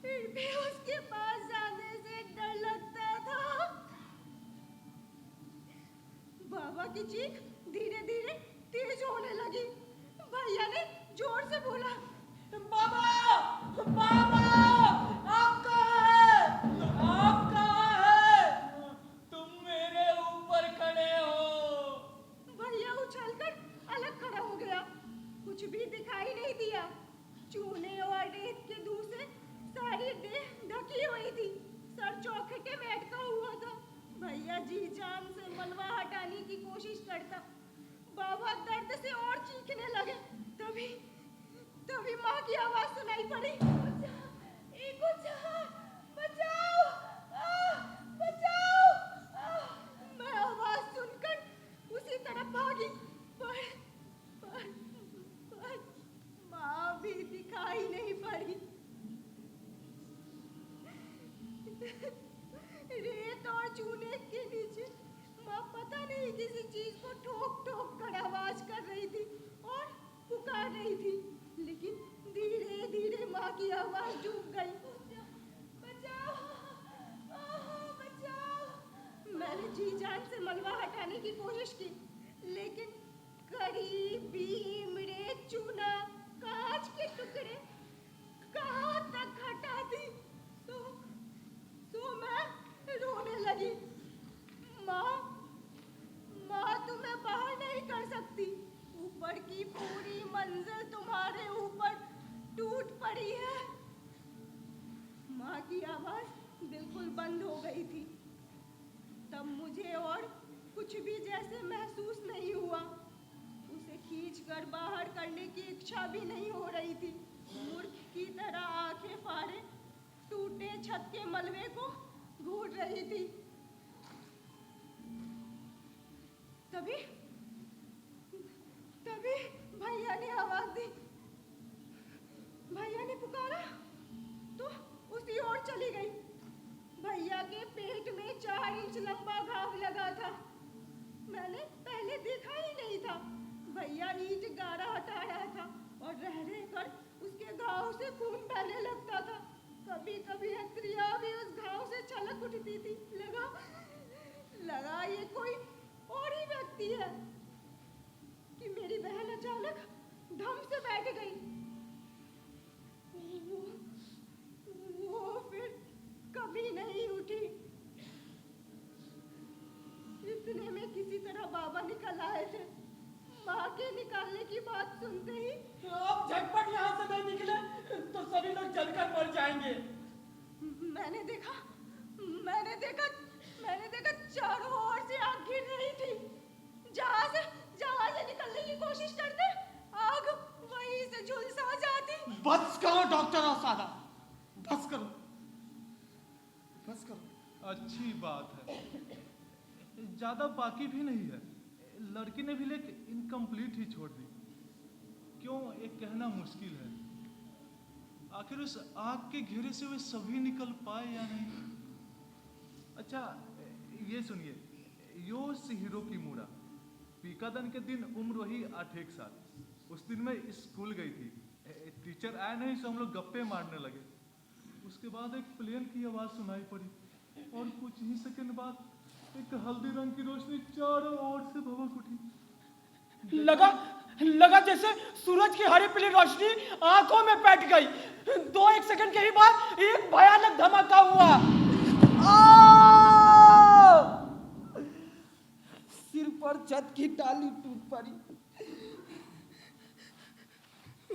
फिर भी उसके पास जाने से डर लगता था। बाबा की चीख धीरे धीरे तेज होने लगी। भैया ने जोर से बोला, बाबा, बाबा, आप कहाँ हैं? आप कहाँ हैं? तुम मेरे ऊपर खड़े हो। भैया उछलकर अलग खड़ा हो गया। कुछ भी दिखाई नहीं दिया। चूने और रेत के धूल से सारी देह ढकी हुई थी। सर चौखटे में अटका हुआ था। भैया जी जान से मलबा हटाने की कोशिश करता। बाबा दर्द से और चीखने लगे। तभी माँ की आवाज सुनाई पड़ी, बचाओ, बचाओ। मैं आवाज सुनकर उसी तरफ भागी, पर माँ भी दिखाई नहीं पड़ी। रेत और चूने के नीचे माँ पता नहीं किसी चीज को ठोक ठोक कर आवाज कर रही थी और पुकार रही थी। लेकिन धीरे धीरे माँ की आवाज डूब गई। बचाओ, बचाओ। मैंने जी जान से मलबा हटाने की कोशिश की, लेकिन कड़ी, बीम, रेत, चूना, कांच के टुकड़े कहाँ तक हटाती। तो मैं रोने लगी। माँ तुम्हें बाहर नहीं कर सकती। ऊपर की पूरी मंजिल तुम्हारे ऊपर टूट पड़ी है। माँ की आवाज बिल्कुल बंद हो गई थी। तब मुझे और कुछ भी जैसे महसूस नहीं हुआ। उसे खींचकर बाहर करने की इच्छा भी नहीं हो रही थी। मूर्ख की तरह आंखें फाड़े टूटे छत के मलबे को घूर रही थी। तभी भैया ने आवाज दी। भैया ने पुकारा तो उसी ओर चली गई। भैया के पेट में 4 इंच लंबा घाव लगा था। मैंने पहले देखा ही नहीं था। भैया ईंट गारा हटा रहा था और रह कर उसके घाव से खून बहने लगता था। कभी कभी हथेलियां भी उस घाव से छलक उठती थी। लगा ये कोई और ही व्यक्ति है कि मेरी बहन अचानक धम से बैठ गई। वो फिर कभी नहीं उठी। इतने में किसी तरह बाबा निकल आए थे। माँ के निकालने की बात सुनते ही आप झटपट यहाँ से नहीं निकले तो सभी लोग जलकर मर जाएंगे। मैंने देखा चारों ओर से आग गिर रही थी। जहाँ से निकलने की कोशिश करते आग वहीं से झुलसा जाती। बस करो डॉक्टर औसादा, बस करो। अच्छी बात है, ज्यादा बाकी भी नहीं है। लड़की ने भी लेकिन इनकम्प्लीट ही छोड़ दी। क्यों, एक कहना मुश्किल है। आखिर उस आग के घेरे से वे सभी निकल पाए या नहीं। अच्छा ये सुनिए, योश हीरो की मूड़ा। पीकादन के दिन उम्र वही 8 साल। उस दिन मैं स्कूल गई थी। टीचर आए नहीं सो हम लोग गप्पे मारने लगे। उसके बाद एक प्लेन की आवाज़ सुनाई पड़ी और कुछ ही सेकंड बाद एक हल्दी रंग की रोशनी चारों ओर से भभक उठी। लगा जैसे सूरज की हरी पीली रोशनी आंखों में बैठ गई। 2-1 सेकंड के ही बाद एक भयानक धमाका हुआ। सिर पर छत की टाली टूट पड़ी।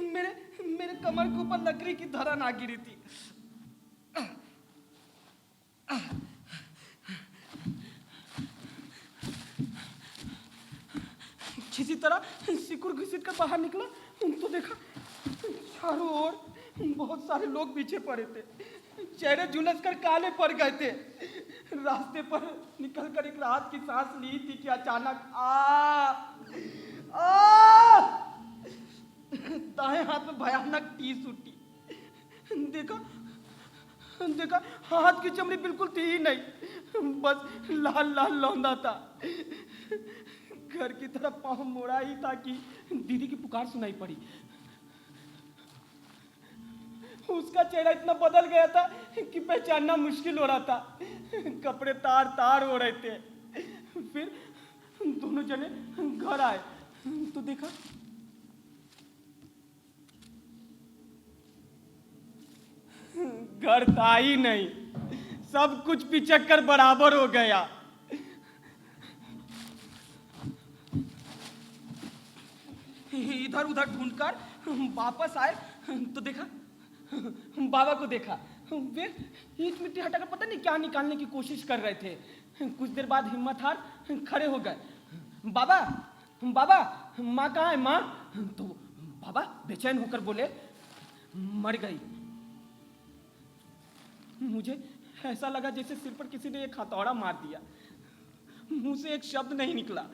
मेरे कमर के ऊपर लकड़ी की धरन आ गिरी थी। किसी तरह सिकुड़ घिसिट कर बाहर निकला तो देखा चारों ओर बहुत सारे लोग पीछे पड़े थे। चेहरे झुलस कर काले पड़ गए थे। रास्ते पर निकलकर एक राहत की सांस ली थी कि अचानक दाएं हाथ में भयानक टीस उठी। देखा देखा, हाथ की चमड़ी बिल्कुल थी ही नहीं, बस लाल लाल लौंदा था। घर की तरफ पाँव मोड़ा ही था कि दीदी की पुकार सुनाई पड़ी। उसका चेहरा इतना बदल गया था कि पहचानना मुश्किल हो रहा था। कपड़े तार तार हो रहे थे। फिर दोनों जने घर आए तो देखा घर था ही नहीं, सब कुछ पिचक कर बराबर हो गया। इधर उधर ढूंढकर वापस आए तो देखा बाबा को देखा। वे ईंट मिट्टी हटाकर पता नहीं क्या निकालने की कोशिश कर रहे थे। कुछ देर बाद हिम्मत हार खड़े हो गए। बाबा बाबा, माँ कहाँ है माँ? तो बाबा बेचैन होकर बोले, मर गई। मुझे ऐसा लगा जैसे सिर पर किसी ने एक हथौड़ा मार दिया। मुंह से एक शब्द नहीं निकला।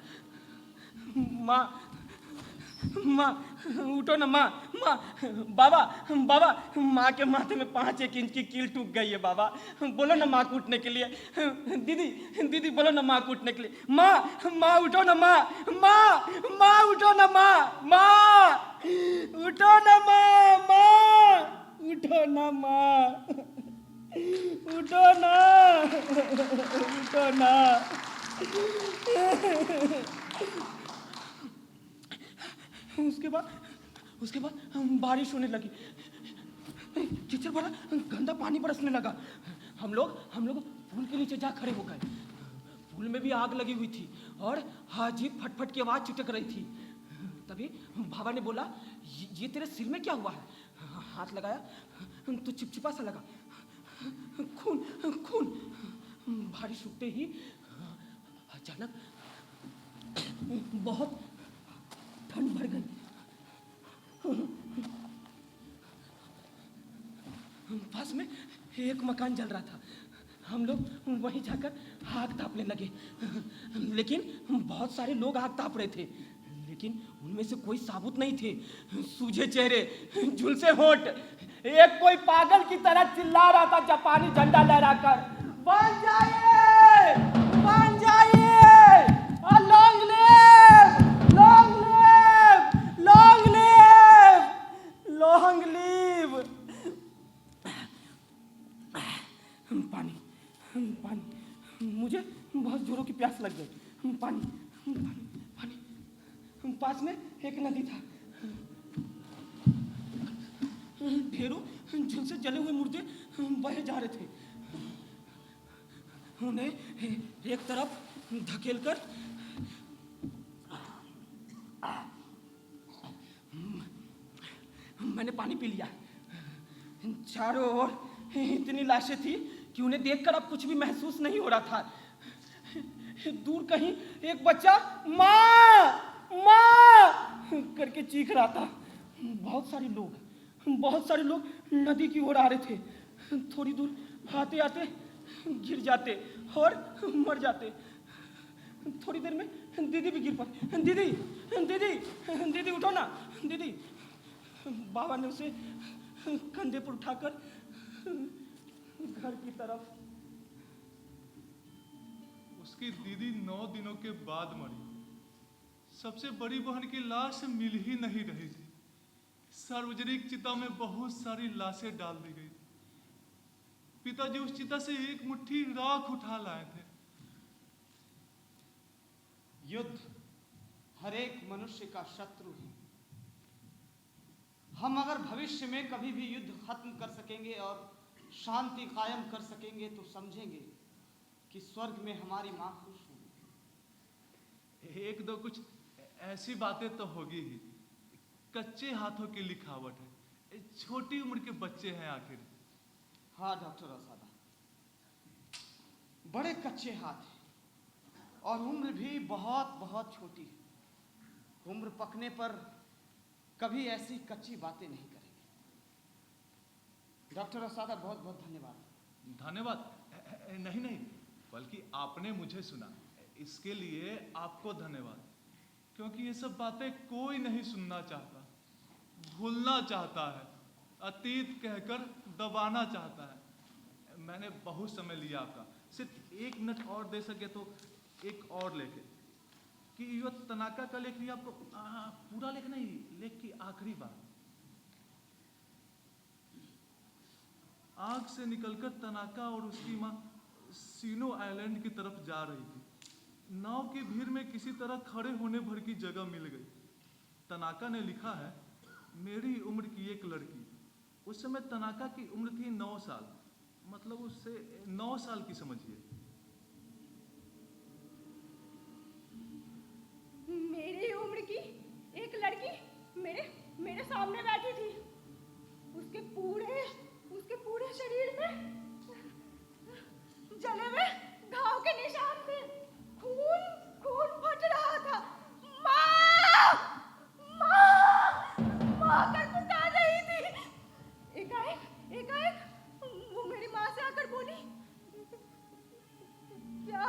माँ माँ उठो ना माँ, माँ। बाबा बाबा, माँ के माथे में 5-1 इंच की कील टूट गई है बाबा, बोलो ना माँ कूटने के लिए। दीदी दीदी बोलो ना माँ कूटने के लिए। माँ माँ उठो ना माँ, माँ माँ उठो ना माँ, माँ उठो ना माँ, माँ उठो ना माँ, उठो ना, उठो ना। उसके बाद बारिश होने लगी। कीचड़ भरा गंदा पानी बरसने लगा। हम लोग पुल के नीचे जा खड़े हो गए। पुल में भी आग लगी हुई थी और अजीब फटफट की आवाज चिटक रही थी। तभी बाबा ने बोला, ये तेरे सिर में क्या हुआ है? हाथ लगाया तो चिपचिपा सा लगा, खून खून। बारिश रुकते ही अचानक बहुत ठंड भर गई। पास में एक मकान जल रहा था। हम लोग वहीं जाकर आग तापने लगे। लेकिन बहुत सारे लोग आग ताप रहे थे, लेकिन उनमें से कोई साबुत नहीं थे। सूजे चेहरे, झुलसे होंठ। एक कोई पागल की तरह चिल्ला रहा था जापानी झंडा लहराकर, बन जाइए, बन जाइए, long live, long live, long live, long live. पानी पानी, मुझे बहुत जोरों की प्यास लग गई। पानी पानी पानी। पास में एक नदी था। ढेरों झुलसे जले हुए मुर्दे बहे जा रहे थे। उन्हें एक तरफ धकेलकर मैंने पानी पी लिया। चारों ओर इतनी लाशें थी कि उन्हें देखकर अब कुछ भी महसूस नहीं हो रहा था। दूर कहीं एक बच्चा माँ माँ करके चीख रहा था। बहुत सारे लोग नदी की ओर आ रहे थे। थोड़ी दूर आते आते गिर जाते और मर जाते। थोड़ी देर में दीदी भी गिर पड़ी। दीदी दीदी दीदी उठो ना दीदी। बाबा ने उसे कंधे पर उठाकर घर की तरफ। उसकी दीदी 9 दिनों के बाद मरी। सबसे बड़ी बहन की लाश मिल ही नहीं रही थी। सार्वजनिक चिता में बहुत सारी लाशें डाल दी गई। पिताजी उस चिता से एक मुट्ठी राख उठा लाए थे। युद्ध हर एक मनुष्य का शत्रु है। हम अगर भविष्य में कभी भी युद्ध खत्म कर सकेंगे और शांति कायम कर सकेंगे तो समझेंगे कि स्वर्ग में हमारी मां खुश होगी। एक दो कुछ ऐसी बातें तो होगी ही। कच्चे हाथों की लिखावट है। छोटी उम्र के बच्चे हैं आखिर। हाँ डॉक्टर रसादा, बड़े कच्चे हाथ हैं और उम्र भी बहुत बहुत छोटी है। उम्र पकने पर कभी ऐसी कच्ची बातें नहीं करेंगे। डॉक्टर रसादा बहुत बहुत धन्यवाद। धन्यवाद नहीं, बल्कि आपने मुझे सुना, इसके लिए आपको धन्यवाद। क्योंकि ये सब बातें कोई नहीं सुनना चाहता, भूलना चाहता है, अतीत कहकर दबाना चाहता है। मैंने बहुत समय लिया आपका, सिर्फ 1 मिनट और दे सके तो एक और लेके कि यो तनाका का लेख भी आपको पूरा लेख नहीं, लेख की आखिरी बात। आग से निकलकर तनाका और उसकी माँ सीनो आइलैंड की तरफ जा रही थी। नाव की भीड़ में किसी तरह खड़े होने भर की जगह मिल गई। तनाका ने लिखा है, मेरी उम्र की एक लड़की। उस समय तनाका की उम्र थी 9 साल, मतलब उससे 9 साल की समझिए। मेरी उम्र की एक लड़की मेरे सामने बैठी थी। उसके पूरे शरीर में जले हुए घाव के निशान थे। खून फट रहा था। माँ कर पुकार रही थी। एकाएक वो मेरी माँ से आकर बोली, क्या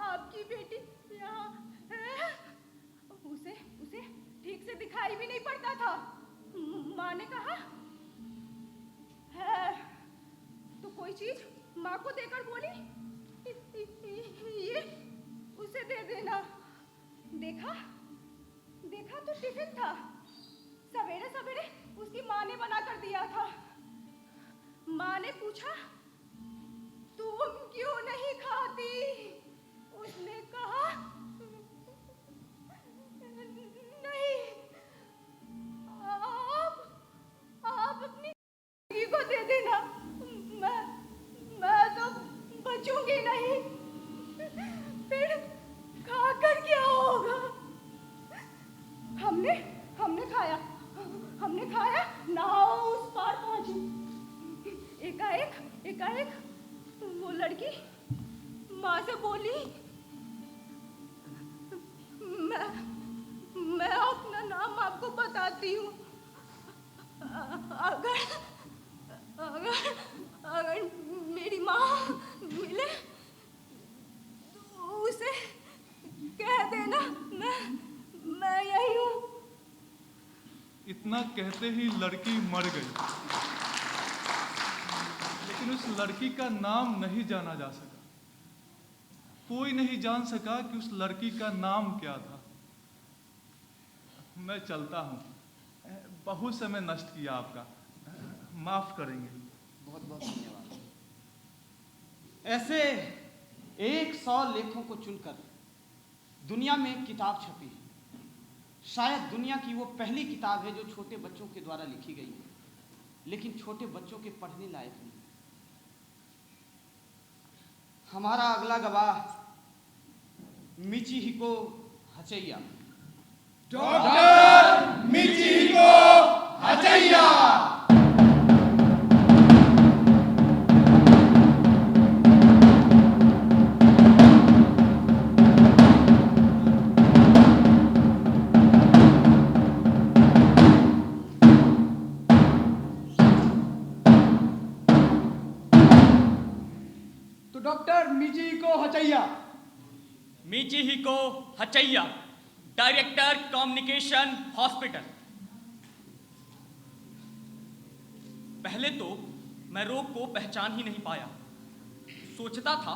आपकी बेटी यहाँ है? उसे ठीक से दिखाई भी नहीं पड़ता था। माँ ने कहा, है तो कोई चीज माँ को देकर बोली, ये उसे दे देना। देखा तो टिफिन था। सवेरे सवेरे उसकी माँ ने बना कर दिया था। माँ ने पूछा, तुम क्यों नहीं खाती? उसने कहा, नहीं, आप अपनी लड़की को दे देना। मैं तो बचूंगी नहीं। फिर खाकर क्या होगा? हमने खाया, नाव उस पार पहुंची। एकाएक वो लड़की माँ से बोली, मैं अपना नाम आपको बताती हूँ। अगर मेरी माँ मिले तो उसे कह देना मैं यही हूँ। इतना कहते ही लड़की मर गई, लेकिन उस लड़की का नाम नहीं जाना जा सका। कोई नहीं जान सका कि उस लड़की का नाम क्या था। मैं चलता हूँ, बहुत समय नष्ट किया आपका, माफ करेंगे। बहुत बहुत धन्यवाद। ऐसे 100 लेखों को चुनकर दुनिया में एक किताब छपी है। शायद दुनिया की वो पहली किताब है जो छोटे बच्चों के द्वारा लिखी गई है, लेकिन छोटे बच्चों के पढ़ने लायक नहीं। हमारा अगला गवाह Michihiko Hachiya. Doctor Michihiko Hachiya. Doctor Michihiko Hachiya. Michihiko Hachiya, director communication hospital. पहले तो मैं रोग को पहचान ही नहीं पाया। सोचता था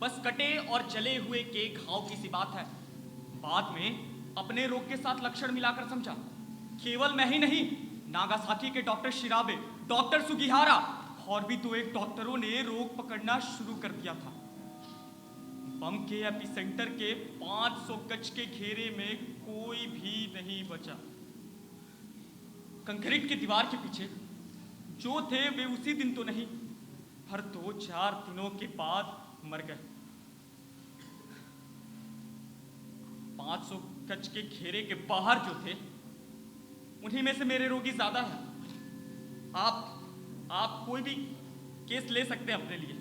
बस कटे और जले हुए के घाव की सी बात है। बाद में अपने रोग के साथ लक्षण मिलाकर समझा। केवल मैं ही नहीं, नागासाकी के डॉक्टर शिराबे, डॉक्टर सुगिहारा और भी 2-1 डॉक्टरों ने रोग पकड़ना शुरू कर दिया था। बम के एपिसेंटर के 500 गज के घेरे में कोई भी नहीं बचा। कंक्रीट की दीवार के पीछे जो थे वे उसी दिन तो नहीं, हर 2-4 दिनों के बाद मर गए। 500 गज के घेरे के बाहर जो थे उन्हीं में से मेरे रोगी ज्यादा है। आप कोई भी केस ले सकते हैं अपने लिए।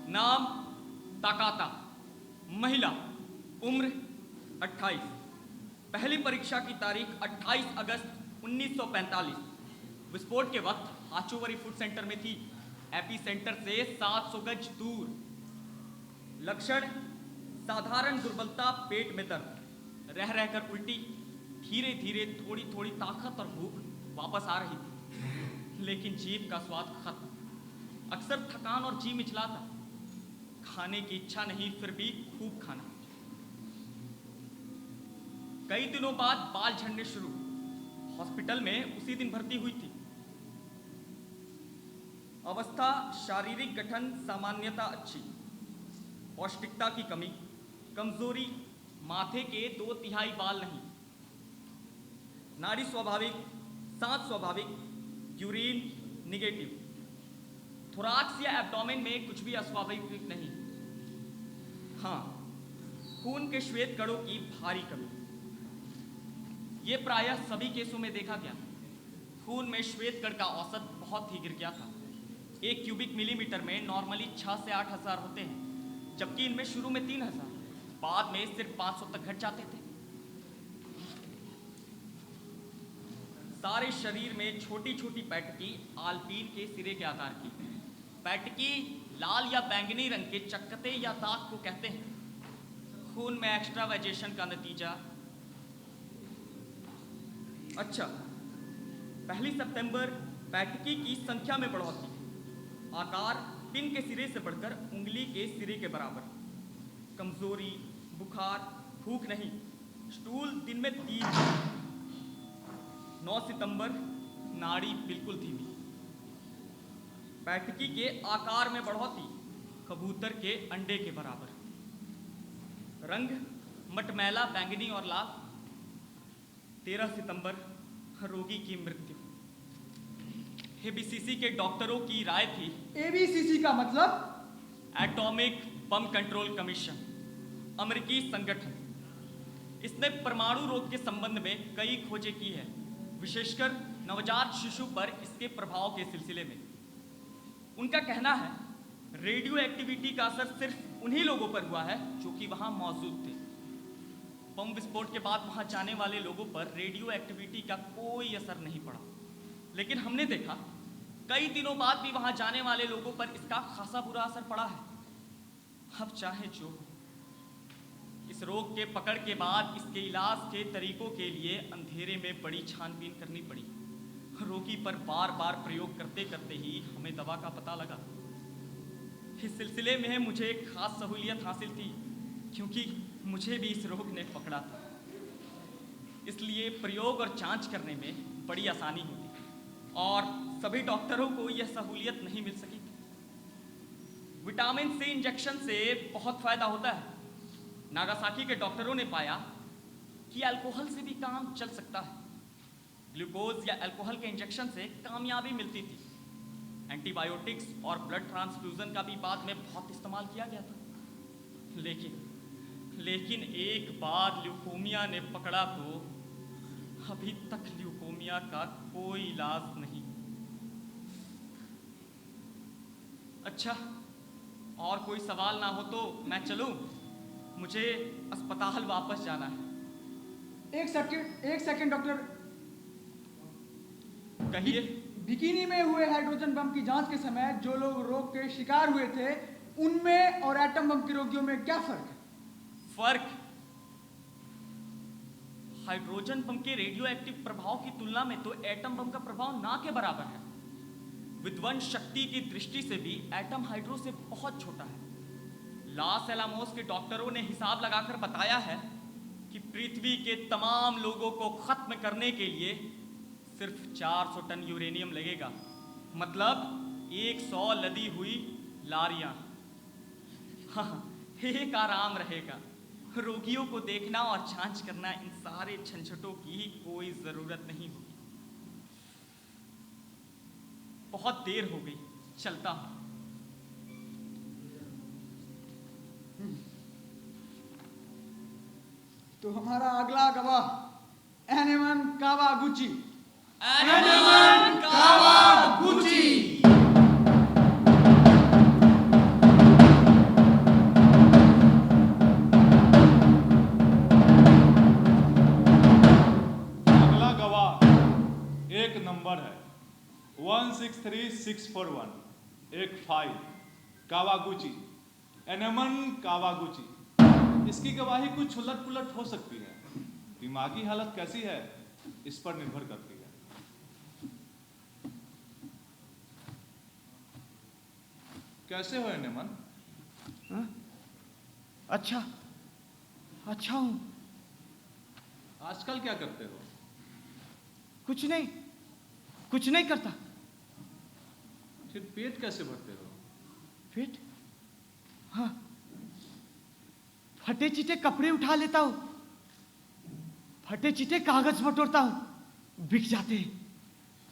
नाम ताकाता, महिला, उम्र 28, पहली परीक्षा की तारीख 28 अगस्त 1945, विस्फोट के वक्त हाचोवरी फूड सेंटर में थी, एपी सेंटर से 700 गज दूर। लक्षण साधारण दुर्बलता, पेट में दर्द, रह रहकर उल्टी, धीरे धीरे थोड़ी थोड़ी ताकत और भूख वापस आ रही थी, लेकिन जीभ का स्वाद खत्म। अक्सर थकान और जी मिचलाता, खाने की इच्छा नहीं, फिर भी खूब खाना। कई दिनों बाद बाल झड़ने शुरू, हॉस्पिटल में उसी दिन भर्ती हुई थी। अवस्था शारीरिक गठन सामान्यता अच्छी, पौष्टिकता की कमी, कमजोरी, माथे के 2/3 बाल नहीं, नाड़ी स्वाभाविक, सांस स्वाभाविक, यूरिन निगेटिव, थोराक्स या एब्डोमेन में कुछ भी अस्वाभाविक नहीं। हाँ, खून के श्वेत कणों की भारी कमी, ये प्रायः सभी केसों में देखा गया। खून में श्वेत कण का औसत बहुत ही गिर गया था। 1 क्यूबिक मिलीमीटर में नॉर्मली 6 से 8 हजार होते हैं, जबकि इनमें शुरू में 3000, बाद में सिर्फ 500 तक घट जाते थे। सारे शरीर में छोटी छोटी पैटकी, आलपीन के सिरे के आकार की। पैटकी लाल या बैंगनी रंग के चकत्ते या दाग को कहते हैं। खून में एक्स्ट्रावाइजेशन का नतीजा। अच्छा, 1 सितंबर पैटकी की संख्या में बढ़ोतरी, आकार पिन के सिरे से बढ़कर उंगली के सिरे के बराबर, कमजोरी, बुखार, भूख नहीं, स्टूल दिन में 3। 9 सितंबर नाड़ी बिल्कुल धीमी, पैटकी के आकार में बढ़ोतरी, कबूतर के अंडे के बराबर, रंग मटमैला बैंगनी और लाल। 13 सितंबर रोगी की मृत्यु। एबीसीसी के डॉक्टरों की राय थी। एबीसीसी का मतलब? एटॉमिक बम कंट्रोल कमीशन, अमेरिकी संगठन। इसने परमाणु रोग के संबंध में कई खोजें की है, विशेषकर नवजात शिशु पर इसके प्रभाव के सिलसिले में। उनका कहना है रेडियो एक्टिविटी का असर सिर्फ उन्हीं लोगों पर हुआ है जो कि वहां मौजूद थे। बम विस्फोट के बाद वहां जाने वाले लोगों पर रेडियो एक्टिविटी का कोई असर नहीं पड़ा, लेकिन हमने देखा कई दिनों बाद भी वहां जाने वाले लोगों पर इसका खासा बुरा असर पड़ा है। अब चाहे जो, इस रोग के पकड़ के बाद इसके इलाज के तरीकों के लिए अंधेरे में बड़ी छानबीन करनी पड़ी। रोगी पर बार बार प्रयोग करते करते ही हमें दवा का पता लगा। इस सिलसिले में मुझे एक खास सहूलियत हासिल थी, क्योंकि मुझे भी इस रोग ने पकड़ा था, इसलिए प्रयोग और जांच करने में बड़ी आसानी होती, और सभी डॉक्टरों को यह सहूलियत नहीं मिल सकी। विटामिन सी इंजेक्शन से बहुत फायदा होता है। नागासाकी के डॉक्टरों ने पाया कि अल्कोहल से भी काम चल सकता है। ग्लूकोज या अल्कोहल के इंजेक्शन से कामयाबी मिलती थी। एंटीबायोटिक्स और ब्लड ट्रांसफ्यूजन का भी बाद में बहुत इस्तेमाल किया गया था, लेकिन एक बार ल्यूकोमिया ने पकड़ा तो अभी तक ल्यूकोमिया का कोई इलाज नहीं। अच्छा, और कोई सवाल ना हो तो मैं चलूं? मुझे अस्पताल वापस जाना है। एक सेकंड डॉक्टर, कहिए। बिकिनी में हुए हाइड्रोजन बम की जांच के समय जो लोग रोग के शिकार हुए थे, उनमें और एटम बम के रोगियों में क्या फर्क है? फर्क? हाइड्रोजन बम के रेडियो एक्टिव प्रभाव की तुलना में तो एटम बम का प्रभाव ना के बराबर है। विध्वंस शक्ति की दृष्टि से भी एटम हाइड्रो से बहुत छोटा है। लॉस एलामोस के डॉक्टरों ने हिसाब लगाकर बताया है कि पृथ्वी के तमाम लोगों को खत्म करने के लिए सिर्फ 400 टन यूरेनियम लगेगा, मतलब 100 लदी हुई लारियां। हाँ, एक आराम रहेगा। रोगियों को देखना और जांच करना, इन सारे झंझटों की कोई जरूरत नहीं होगी। बहुत देर हो गई, चलता हूं। तो हमारा अगला गवाह एनेमन कावागुची। एनेमन कावागुची। अगला गवाह 1 नंबर है, 163641 15 कावागुची, एनेमन कावागुची। इसकी गवाही कुछ उलट पुलट हो सकती है। दिमागी हालत कैसी है इस पर निर्भर करती है। कैसे हो एनेमन? अच्छा हूं। आजकल क्या करते हो? कुछ नहीं करता। फिर पेट कैसे भरते हो? पेट? हाँ, फटे चिटे कपड़े उठा लेता हूं, फटे चिटे कागज बटोरता हूं, बिक जाते हैं।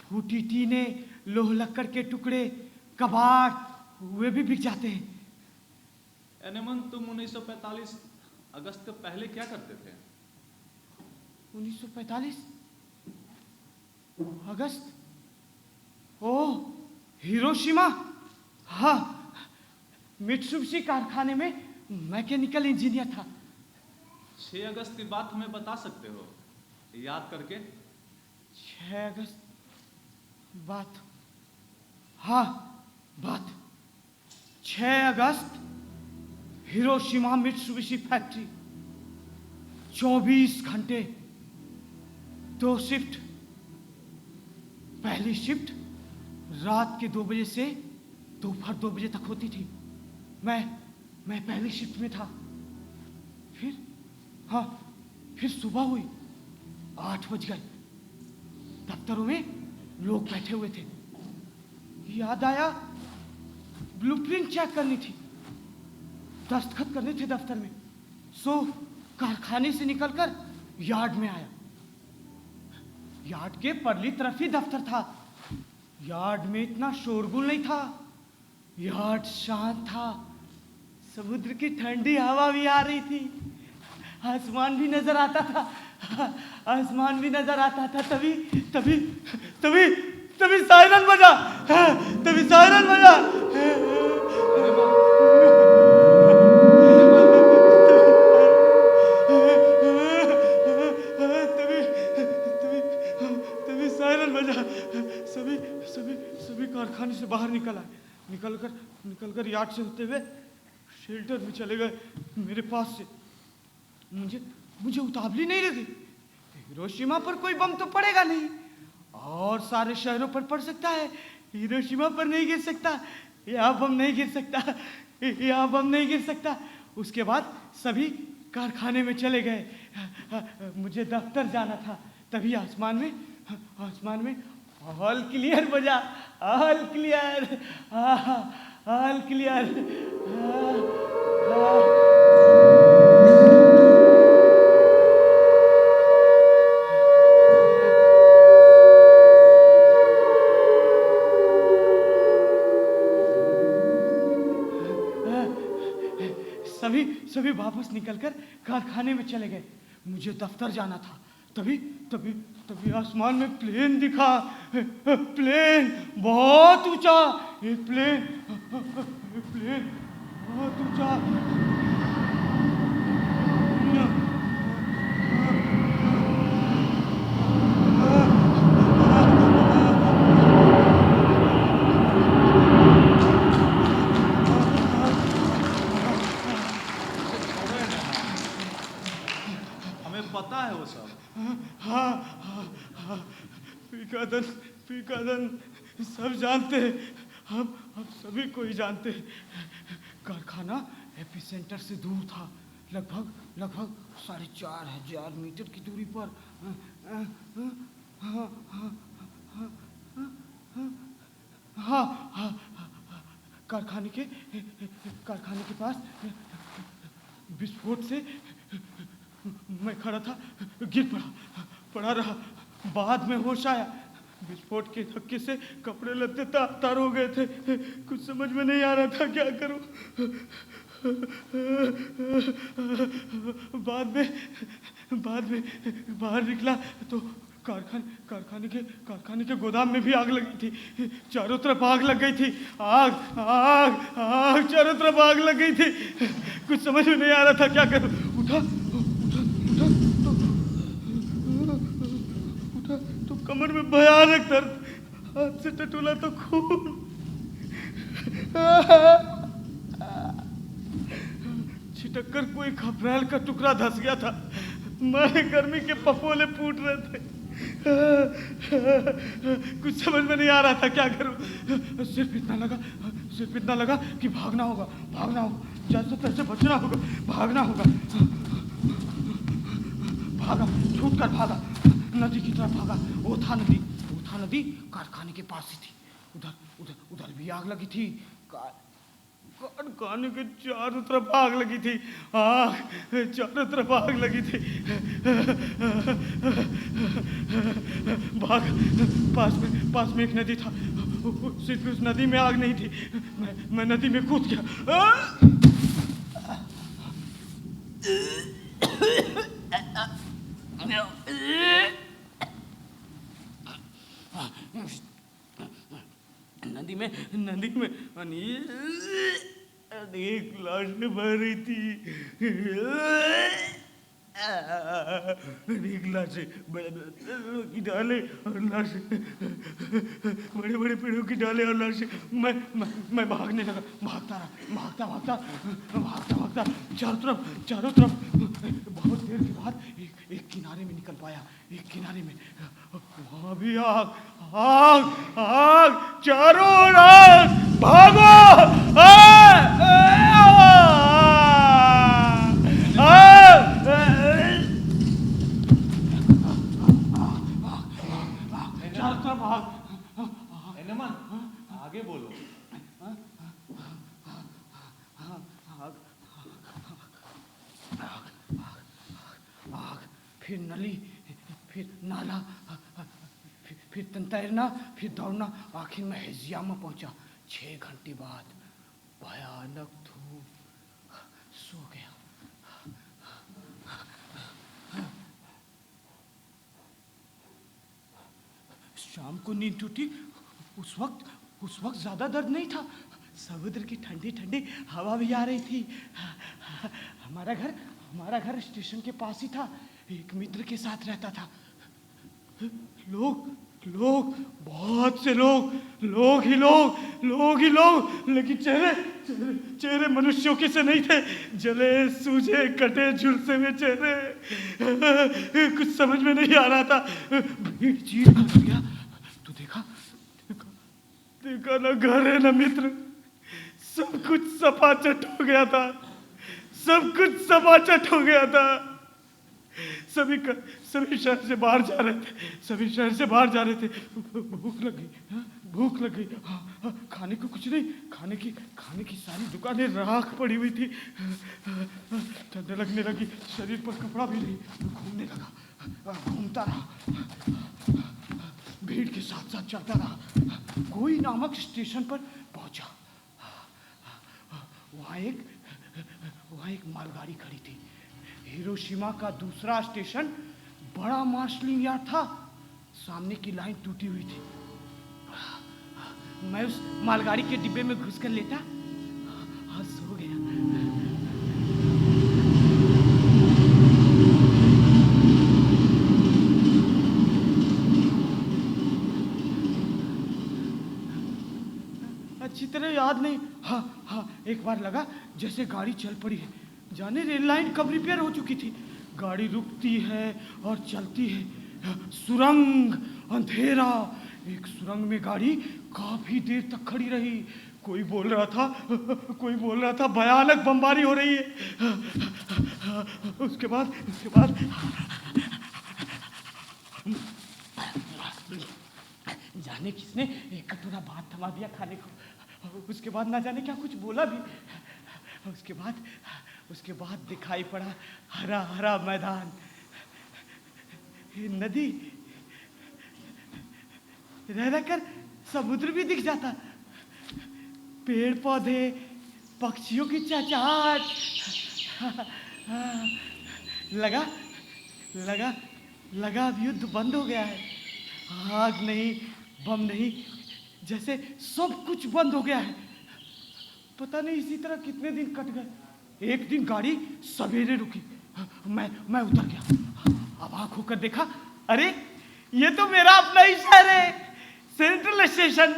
फूटी टीने, लोह लक्कड़ के टुकड़े, कबाड़, वे भी बिक जाते हैं। एनेमन, तुम 1945 अगस्त के पहले क्या करते थे? 1945 अगस्त? ओह, हिरोशिमा। हाँ, मित्सुबिशी कारखाने में मैकेनिकल इंजीनियर था। 6 अगस्त की बात हमें बता सकते हो याद करके? 6 अगस्त बात? हाँ, बात 6 अगस्त हिरोशिमा मित्सुबिशी फैक्ट्री। 24 घंटे, 2 शिफ्ट। पहली शिफ्ट रात के 2 बजे से दोपहर 2 बजे तक होती थी। मैं पहली शिफ्ट में था। फिर सुबह हुई, 8 बज गए। दफ्तरों में लोग बैठे हुए थे। याद आया ब्लूप्रिंट चेक करनी थी, दस्तखत करने थे दफ्तर में। सो कारखाने से निकलकर यार्ड में आया। यार्ड के परली तरफ ही दफ्तर था। यार्ड में इतना शोरगुल नहीं था, यार्ड शांत था। समुद्र की ठंडी हवा भी आ रही थी, आसमान भी नजर आता था। तभी सायरन बजा। सभी कारखाने से बाहर निकल आए। निकलकर यार्ड से होते हुए शेल्टर में चले गए। मेरे पास से मुझे उतावली नहीं लगी। हिरोशिमा पर कोई बम तो पड़ेगा नहीं, और सारे शहरों पर पड़ सकता है, हिरोशिमा पर नहीं गिर सकता। यहाँ बम नहीं गिर सकता। उसके बाद सभी कारखाने में चले गए। मुझे दफ्तर जाना था। तभी आसमान में ऑल क्लियर बजा। All clear. सभी वापस निकलकर कारखाने में चले गए। मुझे दफ्तर जाना था। तभी आसमान में प्लेन दिखा। प्लेन बहुत ऊंचा। एक प्लेन बहुत ऊंचा। पता है वो सब? हाँ, पीकादन सब जानते हैं। हम सभी को ही जानते हैं। कारखाना एपिसेंटर से दूर था, लगभग 4,500 मीटर की दूरी पर। हाँ, कारखाने के पास विस्फोट से मैं खड़ा था, गिर पड़ा रहा। बाद में होश आया। विस्फोट के धक्के से कपड़े लत्ते तार हो गए थे। कुछ समझ में नहीं आ रहा था क्या करूं। बाद में बाहर निकला तो कारखाने के गोदाम में भी आग लगी थी। चारों तरफ आग लग गई थी। आग चारों तरफ आग लग गई थी। कुछ समझ में नहीं आ रहा था क्या करूं। उठा तो कमर में भयानक दर्द। हाथ से टटोला तो खून। छिटक कर कोई खपरेल का टुकड़ा धस गया था। मारे गर्मी के पफोले फूट रहे थे। कुछ समझ में नहीं आ रहा था क्या करूं। सिर्फ इतना लगा कि भागना होगा, जैसे तैसे बचना होगा, भागना होगा। भागा, छूट कर भागा, नदी की तरफ भागा। वो था नदी कारखाने के पास ही थी। उधर भी आग लगी थी। कारखाने के चारों तरफ आग लगी थी। चारों तरफ आग लगी थी। भाग, पास में एक नदी था। सिर्फ उस नदी में आग नहीं थी। मैं नदी में कूद गया। नदी में एक लाश बह रही थी। एक लाश की डाले और लाश, बड़े बड़े पेड़ों की डाले और लाश। मैं भागने लगा, भागता चारों तरफ। बहुत देर के बाद एक किनारे में निकल पाया। वहां भी आग, चारों ओर आग। भागो! चारों तरफ आग। एनमन, आगे बोलो। आग, फिर नली, फिर नाला, फिर तैरना, फिर दौड़ना। आखिर में हेजिया में पहुंचा। 6 घंटे बाद भयानक धूप। सो गया। शाम को नींद टूटी। उस वक्त ज्यादा दर्द नहीं था। समुद्र की ठंडी ठंडी हवा भी आ रही थी। हमारा घर स्टेशन के पास ही था। एक मित्र के साथ रहता था। लोग, बहुत से लोग ही लोग, लेकिन चेहरे मनुष्यों के से नहीं थे। जले सूजे कटे झुलसे हुए चेहरे। कुछ समझ में नहीं आ रहा था। भीड़ चीर कर गया तो देखा ना घर है ना मित्र। सब कुछ सपाचट हो गया था। सभी शहर से बाहर जा रहे थे। भूख लग गई। खाने को कुछ नहीं। खाने की सारी दुकानें राख पड़ी हुई थी। ठंड लगने लगी। शरीर पर कपड़ा भी नहीं। घूमने लगा, घूमता रहा। भीड़ के साथ चलता रहा। कोई नामक स्टेशन पर पहुंचा। वहां एक मालगाड़ी खड़ी थी। हिरोशिमा का दूसरा स्टेशन बड़ा मार्शलिंग यार्ड था। सामने की लाइन टूटी हुई थी। मैं उस मालगाड़ी के डिब्बे में घुसकर लेटा, सो गया। अच्छी तरह याद नहीं। हाँ, एक बार लगा जैसे गाड़ी चल पड़ी है। जाने रेल लाइन कब रिपेयर हो चुकी थी। गाड़ी रुकती है और चलती है। सुरंग, अंधेरा। एक सुरंग में गाड़ी काफी देर तक खड़ी रही। कोई बोल रहा था भयानक बमबारी हो रही है। उसके बाद जाने किसने एक कटोरा भात थमा दिया खाने को। उसके बाद ना जाने क्या कुछ बोला भी। उसके बाद दिखाई पड़ा हरा हरा मैदान, नदी, रहकर समुद्र भी दिख जाता। पेड़ पौधे, पक्षियों की चहचहाट। लगा अब युद्ध बंद हो गया है। आग नहीं, बम नहीं, जैसे सब कुछ बंद हो गया है। पता नहीं इसी तरह कितने दिन कट गए। एक दिन गाड़ी सवेरे रुकी। मैं उतर गया। अब आँख होकर देखा, अरे ये तो मेरा अपना ही शहर है। सेंट्रल स्टेशन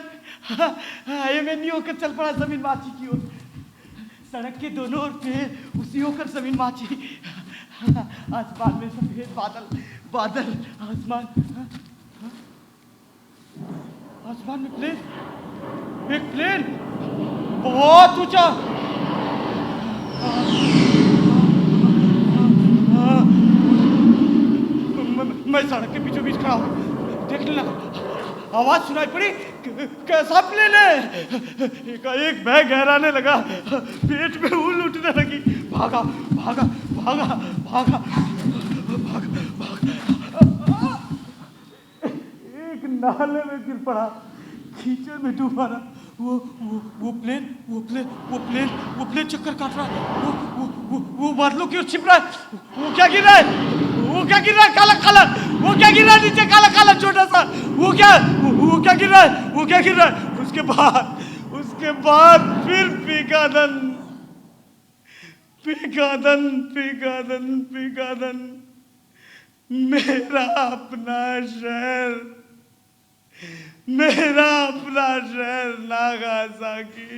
एवेन्यू होकर चल पड़ा जमीन माची की ओर। सड़क के दोनों ओर पेड़, उसी होकर जमीन माची। आसमान में सफेद बादल बादल, आसमान में प्लेन, एक प्लेन बहुत ऊंचा। मैं सड़क के बीचों बीच खड़ा हूँ, देखने लगा, आवाज सुनाई पड़ी, कैसा प्लेन है। एक मैं गहराने लगा, पेट में ऊल उठने लगी। भागा भागा भागा भागा भागा भागा, एक नाले में गिर पड़ा, कीचड़ में डूब रहा। वो प्लेन चक्कर काट रहा है, वो बादलों की ओर छिप रहा है। वो क्या गिर रहा है, काला काला, वो क्या गिर रहा है नीचे, काला काला छोटा सा, वो क्या गिर रहा है। उसके बाद फिर पीकादन, मेरा अपना शहर नागासाकी।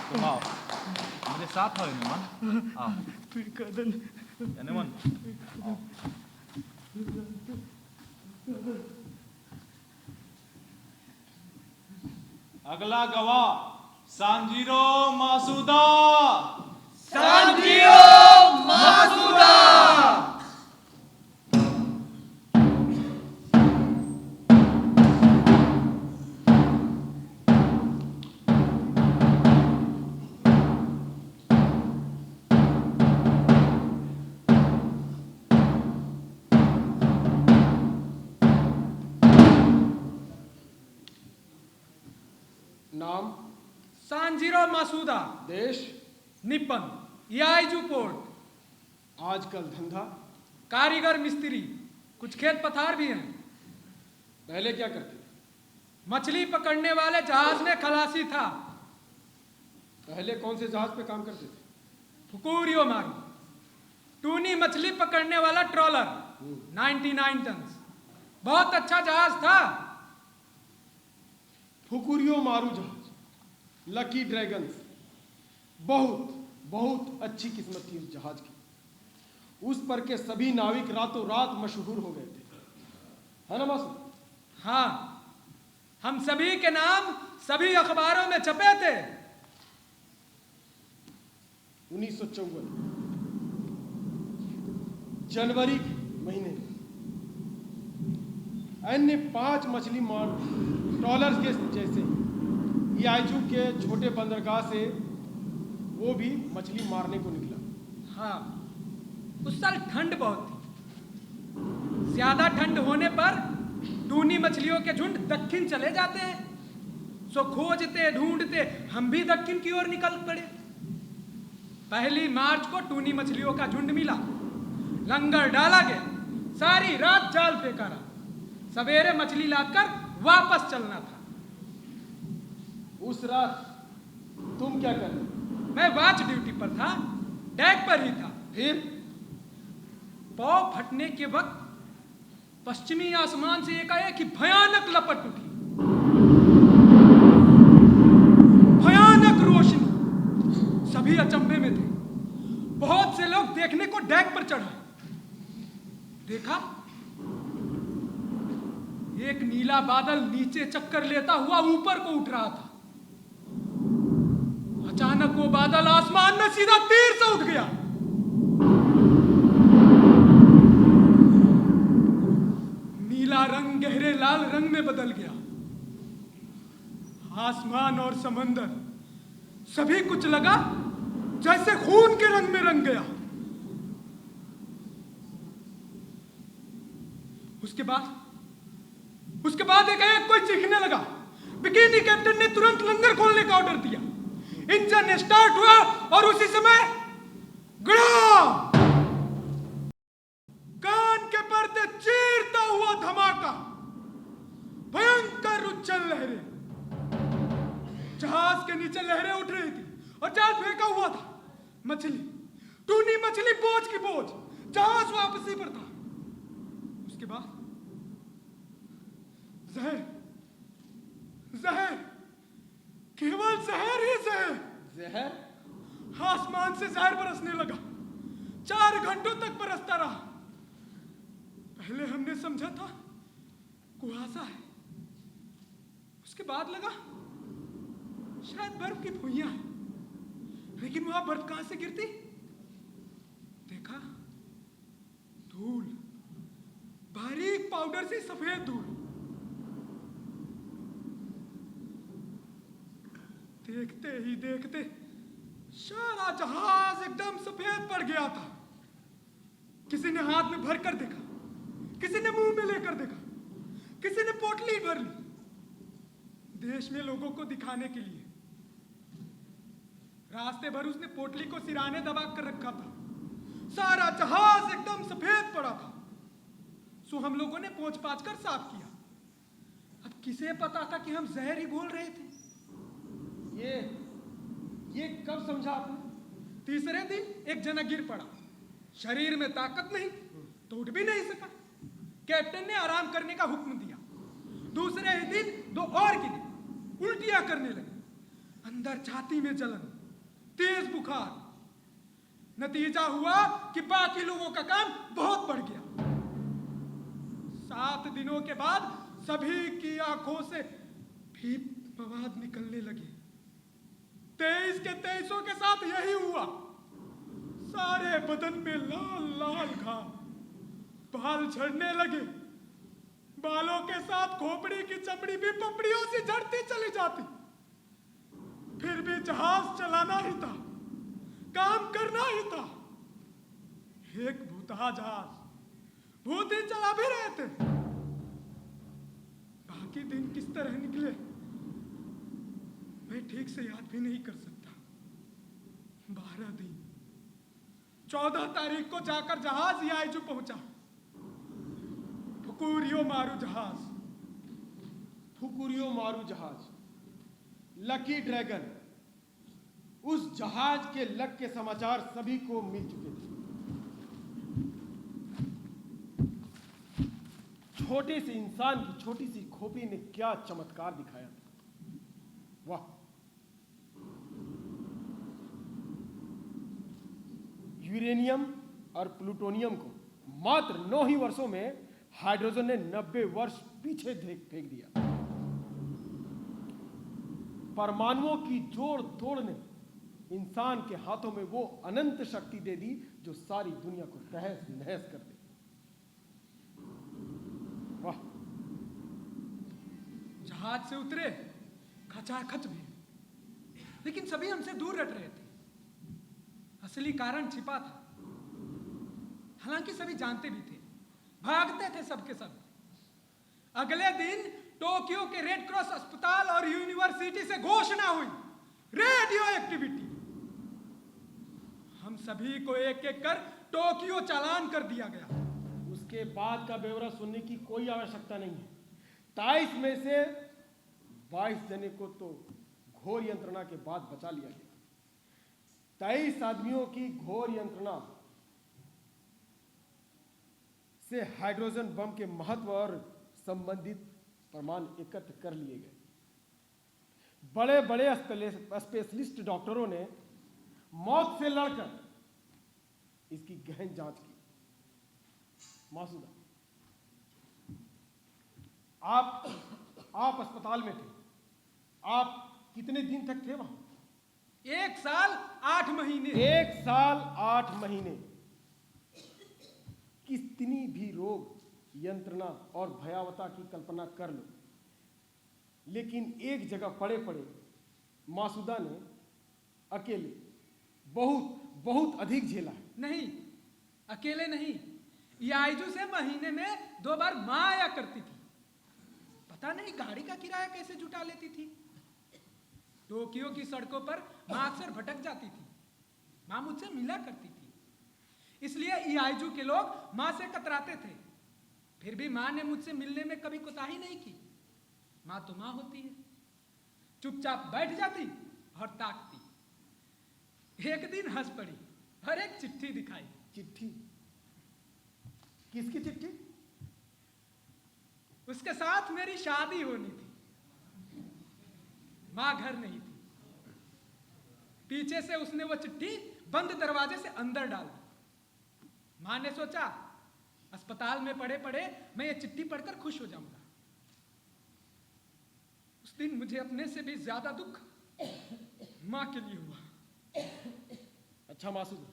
तुम आओ, मेरे साथ आओ एनिमन, आओ। एनिमन, अगला गवाह सांजीरो मासूदा। नाम सांजीरो मासूदा। देश निप्पन, याइजू पोर्ट। आजकल धंधा कारीगर मिस्त्री, कुछ खेत पथार भी हैं। पहले क्या करते? मछली पकड़ने वाले जहाज में खलासी था। पहले कौन से जहाज पे काम करते थे? फुकुरियो मारू, टूनी मछली पकड़ने वाला ट्रॉलर, 99 टन, बहुत अच्छा जहाज था। फुकुरियो मारू जहाज, लकी ड्रैगन्स, बहुत बहुत अच्छी किस्मत थी उस जहाज की। उस पर के सभी नाविक रातों रात मशहूर हो गए थे, है ना मासूद? हाँ, हम सभी के नाम सभी अखबारों में छपे थे। 1954 जनवरी के महीने में अन्य 5 मछली मार ट्रॉलर्स के जैसे याइजू के छोटे बंदरगाह से वो भी मछली मारने को निकला। हाँ, उस साल ठंड बहुत थी। ज्यादा ठंड होने पर टूनी मछलियों के झुंड दक्षिण चले जाते हैं। सो खोजते ढूंढते हम भी दक्षिण की ओर निकल पड़े। 1 मार्च को टूनी मछलियों का झुंड मिला, लंगर डाला गया, सारी रात जाल फेंका रहा। सवेरे मछली लादकर वापस चलना था। उस रात तुम क्या कर रहे? मैं वॉच ड्यूटी पर था, डेक पर ही था। फिर पौ फटने के वक्त पश्चिमी आसमान से एकाएक ही भयानक लपट उठी, भयानक रोशनी। सभी अचंभे में थे। बहुत से लोग देखने को डेक पर चढ़े। देखा, एक नीला बादल नीचे चक्कर लेता हुआ ऊपर को उठ रहा था। अचानक वो बादल आसमान में सीधा तीर से उठ गया। नीला रंग गहरे लाल रंग में बदल गया। आसमान और समंदर सभी कुछ लगा जैसे खून के रंग में रंग गया। उसके बाद एक कोई चीखने लगा। बिकिनी कैप्टन ने तुरंत लंगर खोलने का ऑर्डर दिया। इंजन स्टार्ट हुआ और उसी समय गड़ा, कान के पर्दे चीरता हुआ धमाका, भयंकर उच्च नीचे लहरें उठ रही थी और जाल फेंका हुआ था। मछली, टूनी मछली, बोझ की बोझ, जहाज वापसी पर था। उसके बाद जहर, जहर, केवल जहर ही जहर। जहर? आसमान से जहर बरसने लगा। 4 घंटों तक बरसता रहा। पहले हमने समझा था कुहासा है, उसके बाद लगा शायद बर्फ की फुइयां है, लेकिन वहां बर्फ कहां से गिरती? देखा, धूल, बारीक पाउडर सी सफेद धूल। देखते ही देखते सारा जहाज एकदम सफेद पड़ गया था। किसी ने हाथ में भर कर देखा, किसी ने मुंह में लेकर देखा, किसी ने पोटली भर ली, देश में लोगों को दिखाने के लिए। रास्ते भर उसने पोटली को सिराने दबा कर रखा था। सारा जहाज एकदम सफेद पड़ा था। सो हम लोगों ने पोंछ पाछ कर साफ किया। अब किसे पता था कि हम जहर ही घोल रहे थे। ये कब समझा आपने? तीसरे दिन एक जना गिर पड़ा। शरीर में ताकत नहीं तो उठ भी नहीं सका। कैप्टन ने आराम करने का हुक्म दिया। दूसरे ही दिन 2 और गिरे, उल्टियां करने लगे, अंदर छाती में जलन, तेज बुखार। नतीजा हुआ कि बाकी लोगों का काम बहुत बढ़ गया। 7 दिनों के बाद सभी की आंखों से भी मवाद निकलने लगे। 23 के 23 के साथ यही हुआ। सारे बदन में लाल लाल घाव, बाल झड़ने लगे। बालों के साथ खोपड़ी की चमड़ी भी पपड़ियों से झड़ती चली जाती। फिर भी जहाज चलाना ही था, काम करना ही था। एक भूतहा जहाज भूत ही चला भी रहे थे। बाकी दिन किस तरह निकले मैं ठीक से याद भी नहीं कर सकता। 12 दिन। 14 तारीख को जाकर जहाज याइजू पहुंचा। फुकुरियो मारू जहाज। फुकुरियो मारू जहाज, लकी ड्रैगन। उस जहाज के लक के समाचार सभी को मिल चुके थे। छोटे से इंसान की छोटी सी खोपड़ी ने क्या चमत्कार दिखाया था। वाह! यूरेनियम और प्लूटोनियम को मात्र 9 ही वर्षों में हाइड्रोजन ने 90 वर्ष पीछे फेंक दिया। परमाणुओं की जोड़ तोड़ ने इंसान के हाथों में वो अनंत शक्ति दे दी जो सारी दुनिया को तहस नहस कर दे। वाह! जहाज से उतरे, खचाखच भी, लेकिन सभी हमसे दूर रट रहे थे। असली कारण छिपा था। हालांकि सभी जानते भी थे, भागते थे सबके सब। अगले दिन टोक्यो के रेड क्रॉस अस्पताल और यूनिवर्सिटी से घोषणा हुई, रेडियो एक्टिविटी। हम सभी को एक एक कर टोक्यो चालान कर दिया गया। उसके बाद का ब्यौरा सुनने की कोई आवश्यकता नहीं है। 23 में से 22 जने को तो घोर यंत्रणा के बाद बचा लिया गया। 23 आदमियों की घोर यंत्रणा से हाइड्रोजन बम के महत्व और संबंधित प्रमाण एकत्र कर लिए गए। बड़े बड़े स्पेशलिस्ट डॉक्टरों ने मौत से लड़कर इसकी गहन जांच की। मासूदा, आप अस्पताल में थे। आप कितने दिन तक थे वहां? 1 साल 8 महीने। 1 साल 8 महीने। कितनी भी रोग यंत्रणा और भयावता की कल्पना कर लो, लेकिन एक जगह पड़े पड़े मासूदा ने अकेले बहुत बहुत अधिक झेला है। नहीं, अकेले नहीं, याइजू से महीने में 2 बार मां आया करती थी। पता नहीं गाड़ी का किराया कैसे जुटा लेती थी। टोक्यो की सड़कों पर मां अक्सर भटक जाती थी। मां मुझसे मिला करती थी, इसलिए याइजू के लोग मां से कतराते थे। फिर भी मां ने मुझसे मिलने में कभी कोताही नहीं की। मां तो मां होती है, चुपचाप बैठ जाती और ताकती। एक दिन हंस पड़ी और एक चिट्ठी दिखाई। चिट्ठी? किसकी चिट्ठी? उसके साथ मेरी शादी होनी थी। मां घर नहीं थी। पीछे से उसने वो चिट्ठी बंद दरवाजे से अंदर डाल दी। मां ने सोचा अस्पताल में पड़े पड़े मैं ये चिट्ठी पढ़कर खुश हो जाऊंगा। उस दिन मुझे अपने से भी ज्यादा दुख मां के लिए हुआ। अच्छा मासूद,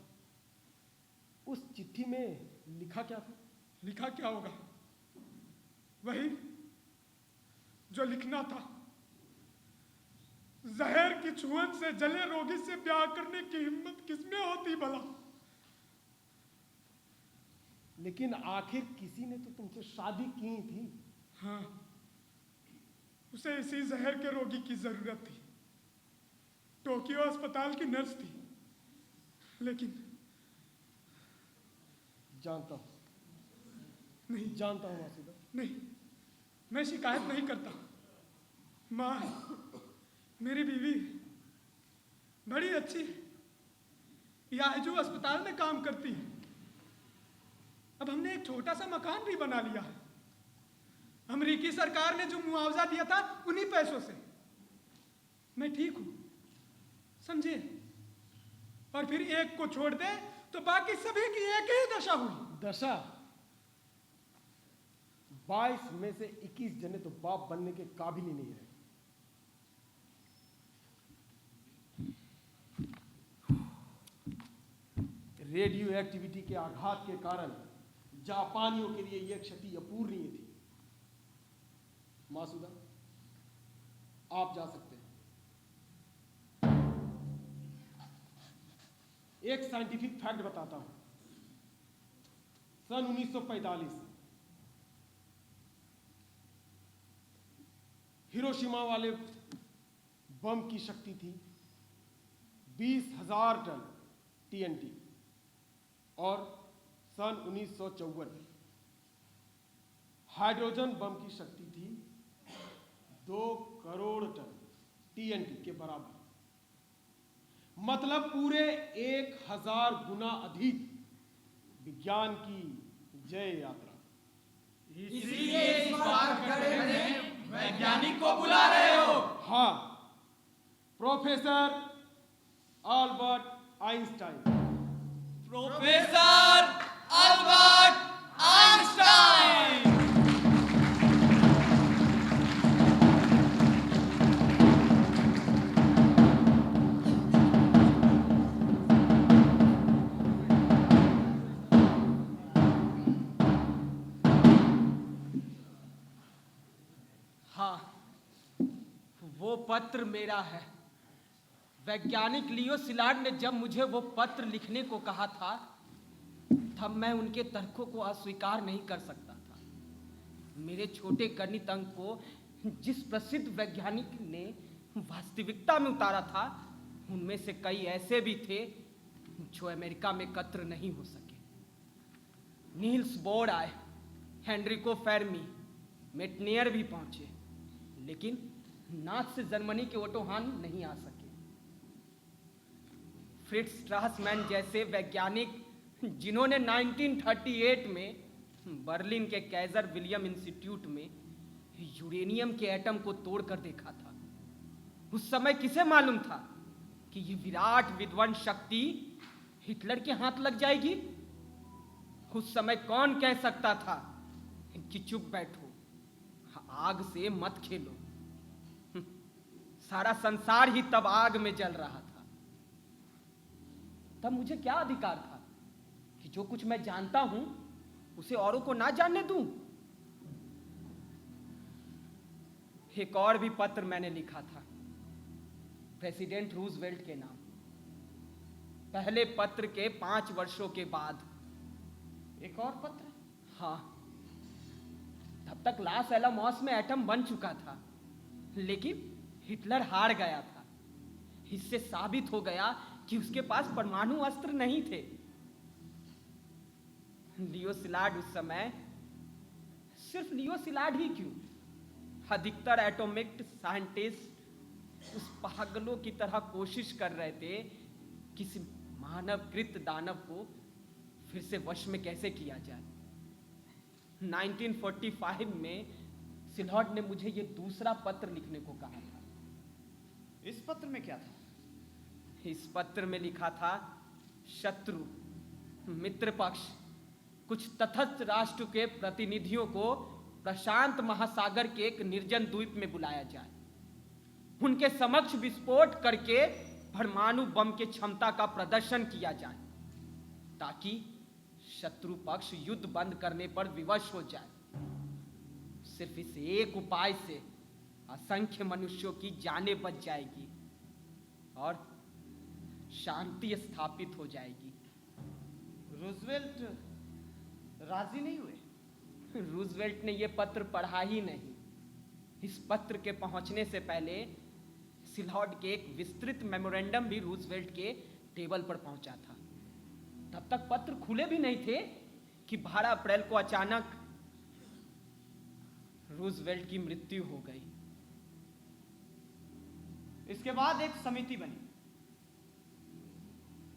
उस चिट्ठी में लिखा क्या था? लिखा क्या होगा? वही जो लिखना था। जहर की छुअन से जले रोगी से ब्याह करने की हिम्मत किसमें होती भला? लेकिन आखिर किसी ने तो तुमसे शादी की थी। हाँ, उसे इसी जहर के रोगी की जरूरत थी। टोक्यो अस्पताल की नर्स थी। लेकिन जानता हूं, नहीं जानता हूं मासूदा। नहीं, मैं शिकायत नहीं करता। माँ मेरी बीवी बड़ी अच्छी याजू अस्पताल में काम करती है। अब हमने एक छोटा सा मकान भी बना लिया है। अमेरिकी सरकार ने जो मुआवजा दिया था उन्हीं पैसों से मैं ठीक हूं, समझे? और फिर एक को छोड़ दे तो बाकी सभी की एक ही दशा हुई। दशा? 22 में से 21 जने तो बाप बनने के काबिल ही नहीं रहे। रेडियो एक्टिविटी के आघात के कारण जापानियों के लिए यह क्षति अपूरणीय थी। मासूदा, आप जा सकते हैं। एक साइंटिफिक फैक्ट बताता हूं। सन 1945 हिरोशिमा वाले बम की शक्ति थी 20,000 टन TNT और सन 1954 हाइड्रोजन बम की शक्ति थी 2 करोड़ टन TNT के बराबर। मतलब पूरे 1000 गुना अधिक विज्ञान की जय यात्रा। इसीलिए इस बार खड़े में वैज्ञानिक को बुला रहे हो? हाँ, professor Albert Einstein. Professor Albert Einstein. हाँ, वो पत्र मेरा है। वैज्ञानिक लियो सिलार्ड ने जब मुझे वो पत्र लिखने को कहा था तब मैं उनके तर्कों को अस्वीकार नहीं कर सकता था। मेरे छोटे गणित अंक को जिस प्रसिद्ध वैज्ञानिक ने वास्तविकता में उतारा था उनमें से कई ऐसे भी थे जो अमेरिका में एकत्र नहीं हो सके। नील्स बोर आए, हेनरिको फेर्मी, मेटनियर भी पहुंचे, लेकिन नाच से जर्मनी के ओटो हान नहीं आ सके। फ्रिट्ज स्ट्रासमैन जैसे वैज्ञानिक जिन्होंने 1938 में बर्लिन के कैजर विलियम इंस्टीट्यूट में यूरेनियम के एटम को तोड़कर देखा था, उस समय किसे मालूम था कि ये विराट विध्वंस शक्ति हिटलर के हाथ लग जाएगी? उस समय कौन कह सकता था कि चुप बैठो, आग से मत खेलो? सारा संसार ही तब आग में जल रहा था। तब मुझे क्या अधिकार था कि जो कुछ मैं जानता हूं उसे औरों को ना जानने दूं? एक और भी पत्र मैंने लिखा था प्रेसिडेंट रूजवेल्ट के नाम। पहले पत्र के 5 वर्षों के बाद एक और पत्र। हाँ, तब तक लास एलामोस में एटम बन चुका था, लेकिन हिटलर हार गया था। इससे साबित हो गया कि उसके पास परमाणु अस्त्र नहीं थे। लियो सिलार्ड उस समय, सिर्फ लियो सिलार्ड ही क्यों, अधिकतर एटॉमिक साइंटिस्ट उस पागलों की तरह कोशिश कर रहे थे किसी मानवकृत दानव को फिर से वश में कैसे किया जाए। 1945 में सिलहट ने मुझे ये दूसरा पत्र लिखने को कहा था। इस पत्र में क्या था? इस पत्र में लिखा था, शत्रु मित्र पक्ष कुछ तटस्थ राष्ट्र के प्रतिनिधियों को प्रशांत महासागर के एक निर्जन द्वीप में बुलाया जाए, उनके समक्ष विस्फोट करके परमाणु बम के क्षमता का प्रदर्शन किया जाए ताकि शत्रु पक्ष युद्ध बंद करने पर विवश हो जाए। सिर्फ इस एक उपाय से असंख्य मनुष्यों की जानें बच जाएगी और शांति स्थापित हो जाएगी। रूजवेल्ट राजी नहीं हुए? रूजवेल्ट ने यह पत्र पढ़ा ही नहीं। इस पत्र के पहुंचने से पहले सिलहट के एक विस्तृत मेमोरेंडम भी रूजवेल्ट के टेबल पर पहुंचा था। तब तक पत्र खुले भी नहीं थे कि 12 अप्रैल को अचानक रूजवेल्ट की मृत्यु हो गई। इसके बाद एक समिति बनी।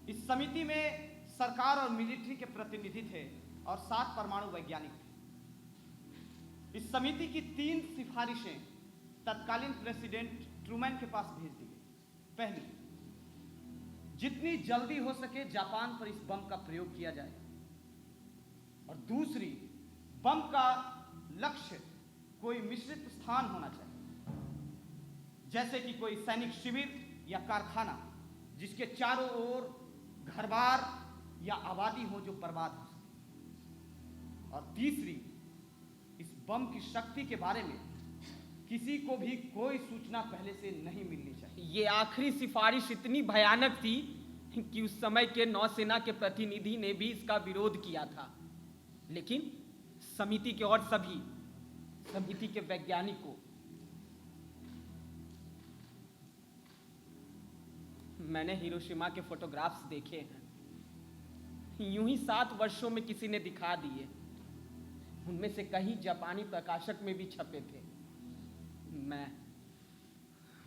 इस समिति में सरकार और मिलिट्री के प्रतिनिधि थे और 7 परमाणु वैज्ञानिक थे। इस समिति की 3 सिफारिशें तत्कालीन प्रेसिडेंट ट्रूमैन के पास भेज दी गई। पहली, जितनी जल्दी हो सके जापान पर इस बम का प्रयोग किया जाए, और दूसरी, बम का लक्ष्य कोई मिश्रित स्थान होना चाहिए, जैसे कि कोई सैनिक शिविर या कारखाना जिसके चारों ओर घरबार या आबादी हो जो बर्बाद हो सके। और तीसरी, इस बम की शक्ति के बारे में किसी को भी कोई सूचना पहले से नहीं मिलनी चाहिए। ये आखिरी सिफारिश इतनी भयानक थी कि उस समय के नौसेना के प्रतिनिधि ने भी इसका विरोध किया था, लेकिन समिति के और समिति के वैज्ञानिकों, मैंने हिरोशिमा के फोटोग्राफ्स देखे हैं, यूं ही 7 वर्षों में किसी ने दिखा दिए। उनमें से कई जापानी प्रकाशक में भी छपे थे।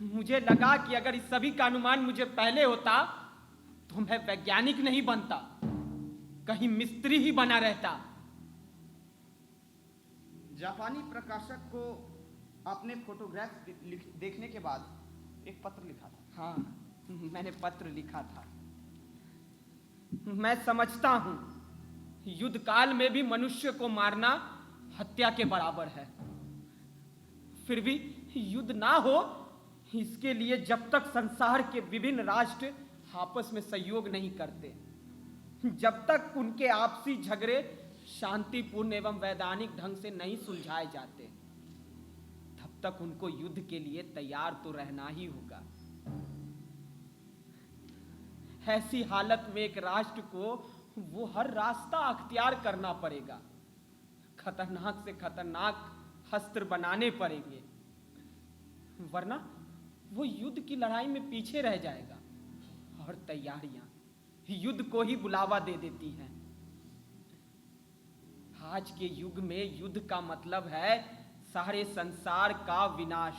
मुझे लगा कि अगर इस सभी का अनुमान मुझे पहले होता तो मैं वैज्ञानिक नहीं बनता, कहीं मिस्त्री ही बना रहता। जापानी प्रकाशक को अपने फोटोग्राफ देखने के बाद एक पत्र लिखा था। हाँ, मैंने पत्र लिखा था। मैं समझता हूं युद्ध काल में भी मनुष्य को मारना हत्या के बराबर है। फिर भी युद्ध ना हो, इसके लिए जब तक संसार के विभिन्न राष्ट्र आपस में सहयोग नहीं करते, जब तक उनके आपसी झगड़े शांतिपूर्ण एवं वैधानिक ढंग से नहीं सुलझाए जाते, तब तक उनको युद्ध के लिए तैयार तो रहना ही होगा। ऐसी हालत में एक राष्ट्र को वो हर रास्ता अख्तियार करना पड़ेगा, खतरनाक से खतरनाक अस्त्र बनाने पड़ेंगे, वरना वो युद्ध की लड़ाई में पीछे रह जाएगा। और तैयारियां युद्ध को ही बुलावा दे देती हैं। आज के युग में युद्ध का मतलब है सारे संसार का विनाश,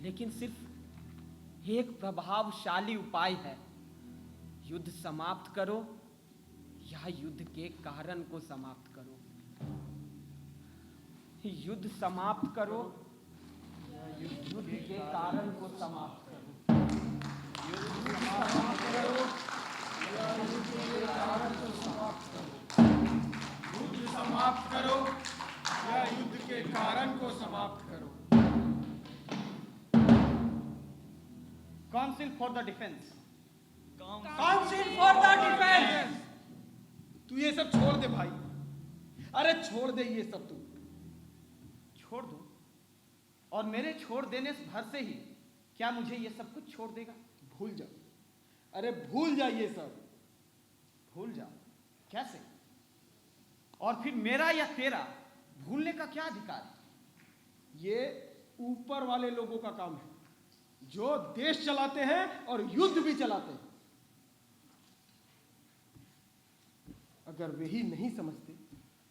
लेकिन सिर्फ एक प्रभावशाली उपाय है, युद्ध समाप्त करो या युद्ध के कारण को समाप्त करो। युद्ध समाप्त करो, युद्ध के कारण को समाप्त करो। युद्ध समाप्त करो या युद्ध के कारण को समाप्त करो। युद्ध समाप्त करो या युद्ध के कारण को समाप्त करो। Council for the defence. Council for the defence. तू ये सब छोड़ दे भाई, अरे छोड़ दे ये सब। तू छोड़ दो, और मेरे छोड़ देने भर से ही क्या मुझे ये सब कुछ छोड़ देगा? भूल जा, अरे भूल जा ये सब। भूल जा? कैसे? और फिर मेरा या तेरा भूलने का क्या अधिकार है? ये ऊपर वाले लोगों का काम है, जो देश चलाते हैं और युद्ध भी चलाते हैं। अगर वे ही नहीं समझते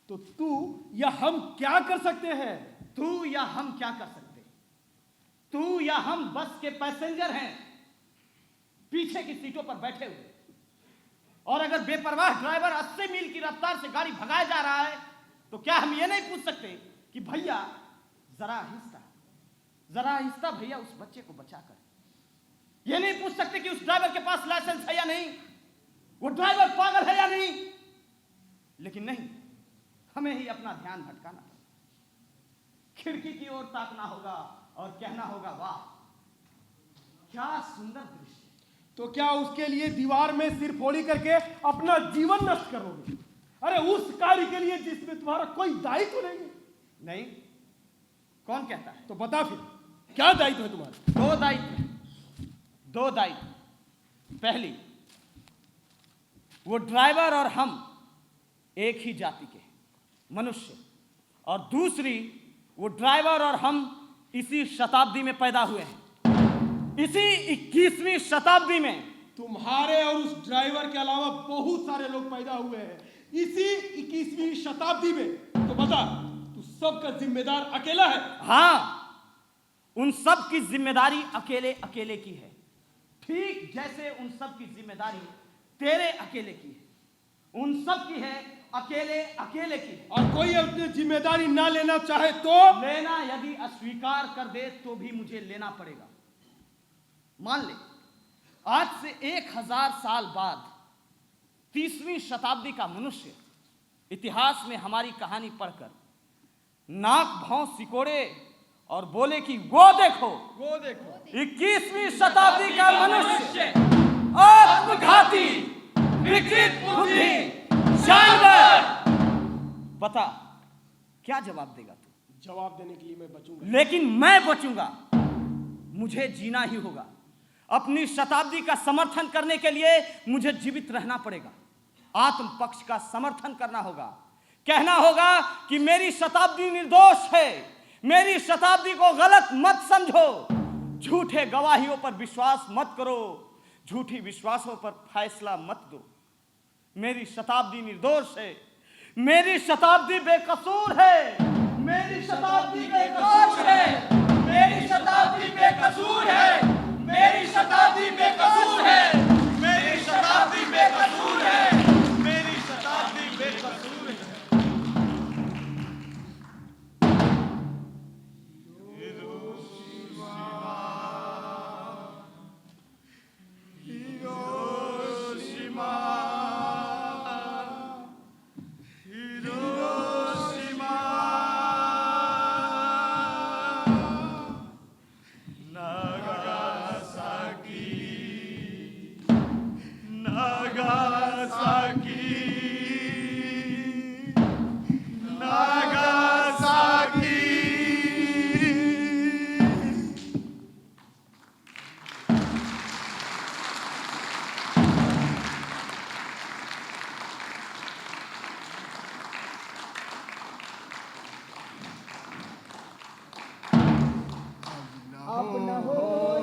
तो तू या हम क्या कर सकते हैं? तू या हम क्या कर सकते? तू या हम बस के पैसेंजर हैं, पीछे की सीटों पर बैठे हुए, और अगर बेपरवाह ड्राइवर 80 मील की रफ्तार से गाड़ी भगाया जा रहा है तो क्या हम ये नहीं पूछ सकते कि भैया जरा आहिस्ता भैया उस बच्चे को बचा कर? ये नहीं पूछ सकते कि उस ड्राइवर के पास लाइसेंस है या नहीं, वो ड्राइवर पागल है या नहीं? लेकिन नहीं, हमें ही अपना ध्यान भटकाना, खिड़की की ओर ताकना होगा और कहना होगा वाह क्या सुंदर दृश्य। तो क्या उसके लिए दीवार में सिर फोड़ी करके अपना जीवन नष्ट करोगे? अरे उस कार्य के लिए जिसमें तुम्हारा कोई दायित्व नहीं है। नहीं, कौन कहता है? तो बता फिर क्या दायित्व है तुम्हारा? दो दायित्व। पहली, वो ड्राइवर और हम एक ही जाति के मनुष्य, और दूसरी, वो ड्राइवर और हम इसी शताब्दी में पैदा हुए हैं, इसी 21वीं शताब्दी में। तुम्हारे और उस ड्राइवर के अलावा बहुत सारे लोग पैदा हुए हैं इसी 21वीं शताब्दी में। तो बता, तू सबका जिम्मेदार अकेला है? हाँ, उन सब की जिम्मेदारी अकेले अकेले की है, ठीक जैसे उन सब की जिम्मेदारी तेरे अकेले की है, उन सब की है अकेले अकेले की। और कोई अपनी जिम्मेदारी ना लेना चाहे तो? लेना यदि अस्वीकार कर दे तो भी मुझे लेना पड़ेगा। मान ले, आज से 1000 साल बाद 30वीं शताब्दी का मनुष्य इतिहास में हमारी कहानी पढ़कर नाक भौं सिकोड़े और बोले कि वो देखो 21वीं शताब्दी का मनुष्य आत्मघाती, विकृत बुद्धि, जानवर। बता क्या जवाब देगा तू? जवाब देने के लिए मैं बचूंगा। लेकिन मैं बचूंगा, मुझे जीना ही होगा। अपनी शताब्दी का समर्थन करने के लिए मुझे जीवित रहना पड़ेगा, आत्म पक्ष का समर्थन करना होगा, कहना होगा कि मेरी शताब्दी निर्दोष है, मेरी शताब्दी को गलत मत समझो, झूठे गवाहियों पर विश्वास मत करो, झूठी विश्वासों पर फैसला मत दो। मेरी शताब्दी निर्दोष है, मेरी शताब्दी बेकसूर है, मेरी शताब्दी बेकसूर है, मेरी शताब्दी बेकसूर है, मेरी शताब्दी बेकसूर है, मेरी शताब्दी बेकसूर है, मेरी शताब्दी बेकसूर है।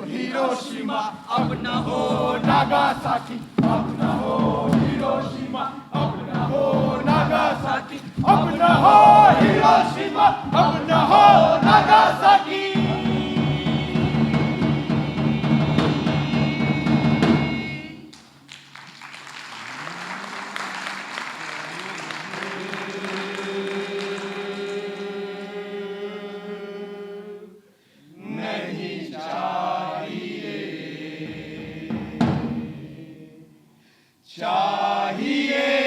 हिरोशिमा, अब न हो नागासाकी, अब न हो हिरोशिमा, अब न हो नागासाकी, अब न हो हिरोशिमा, अब न हो नागासाकी। चाहिए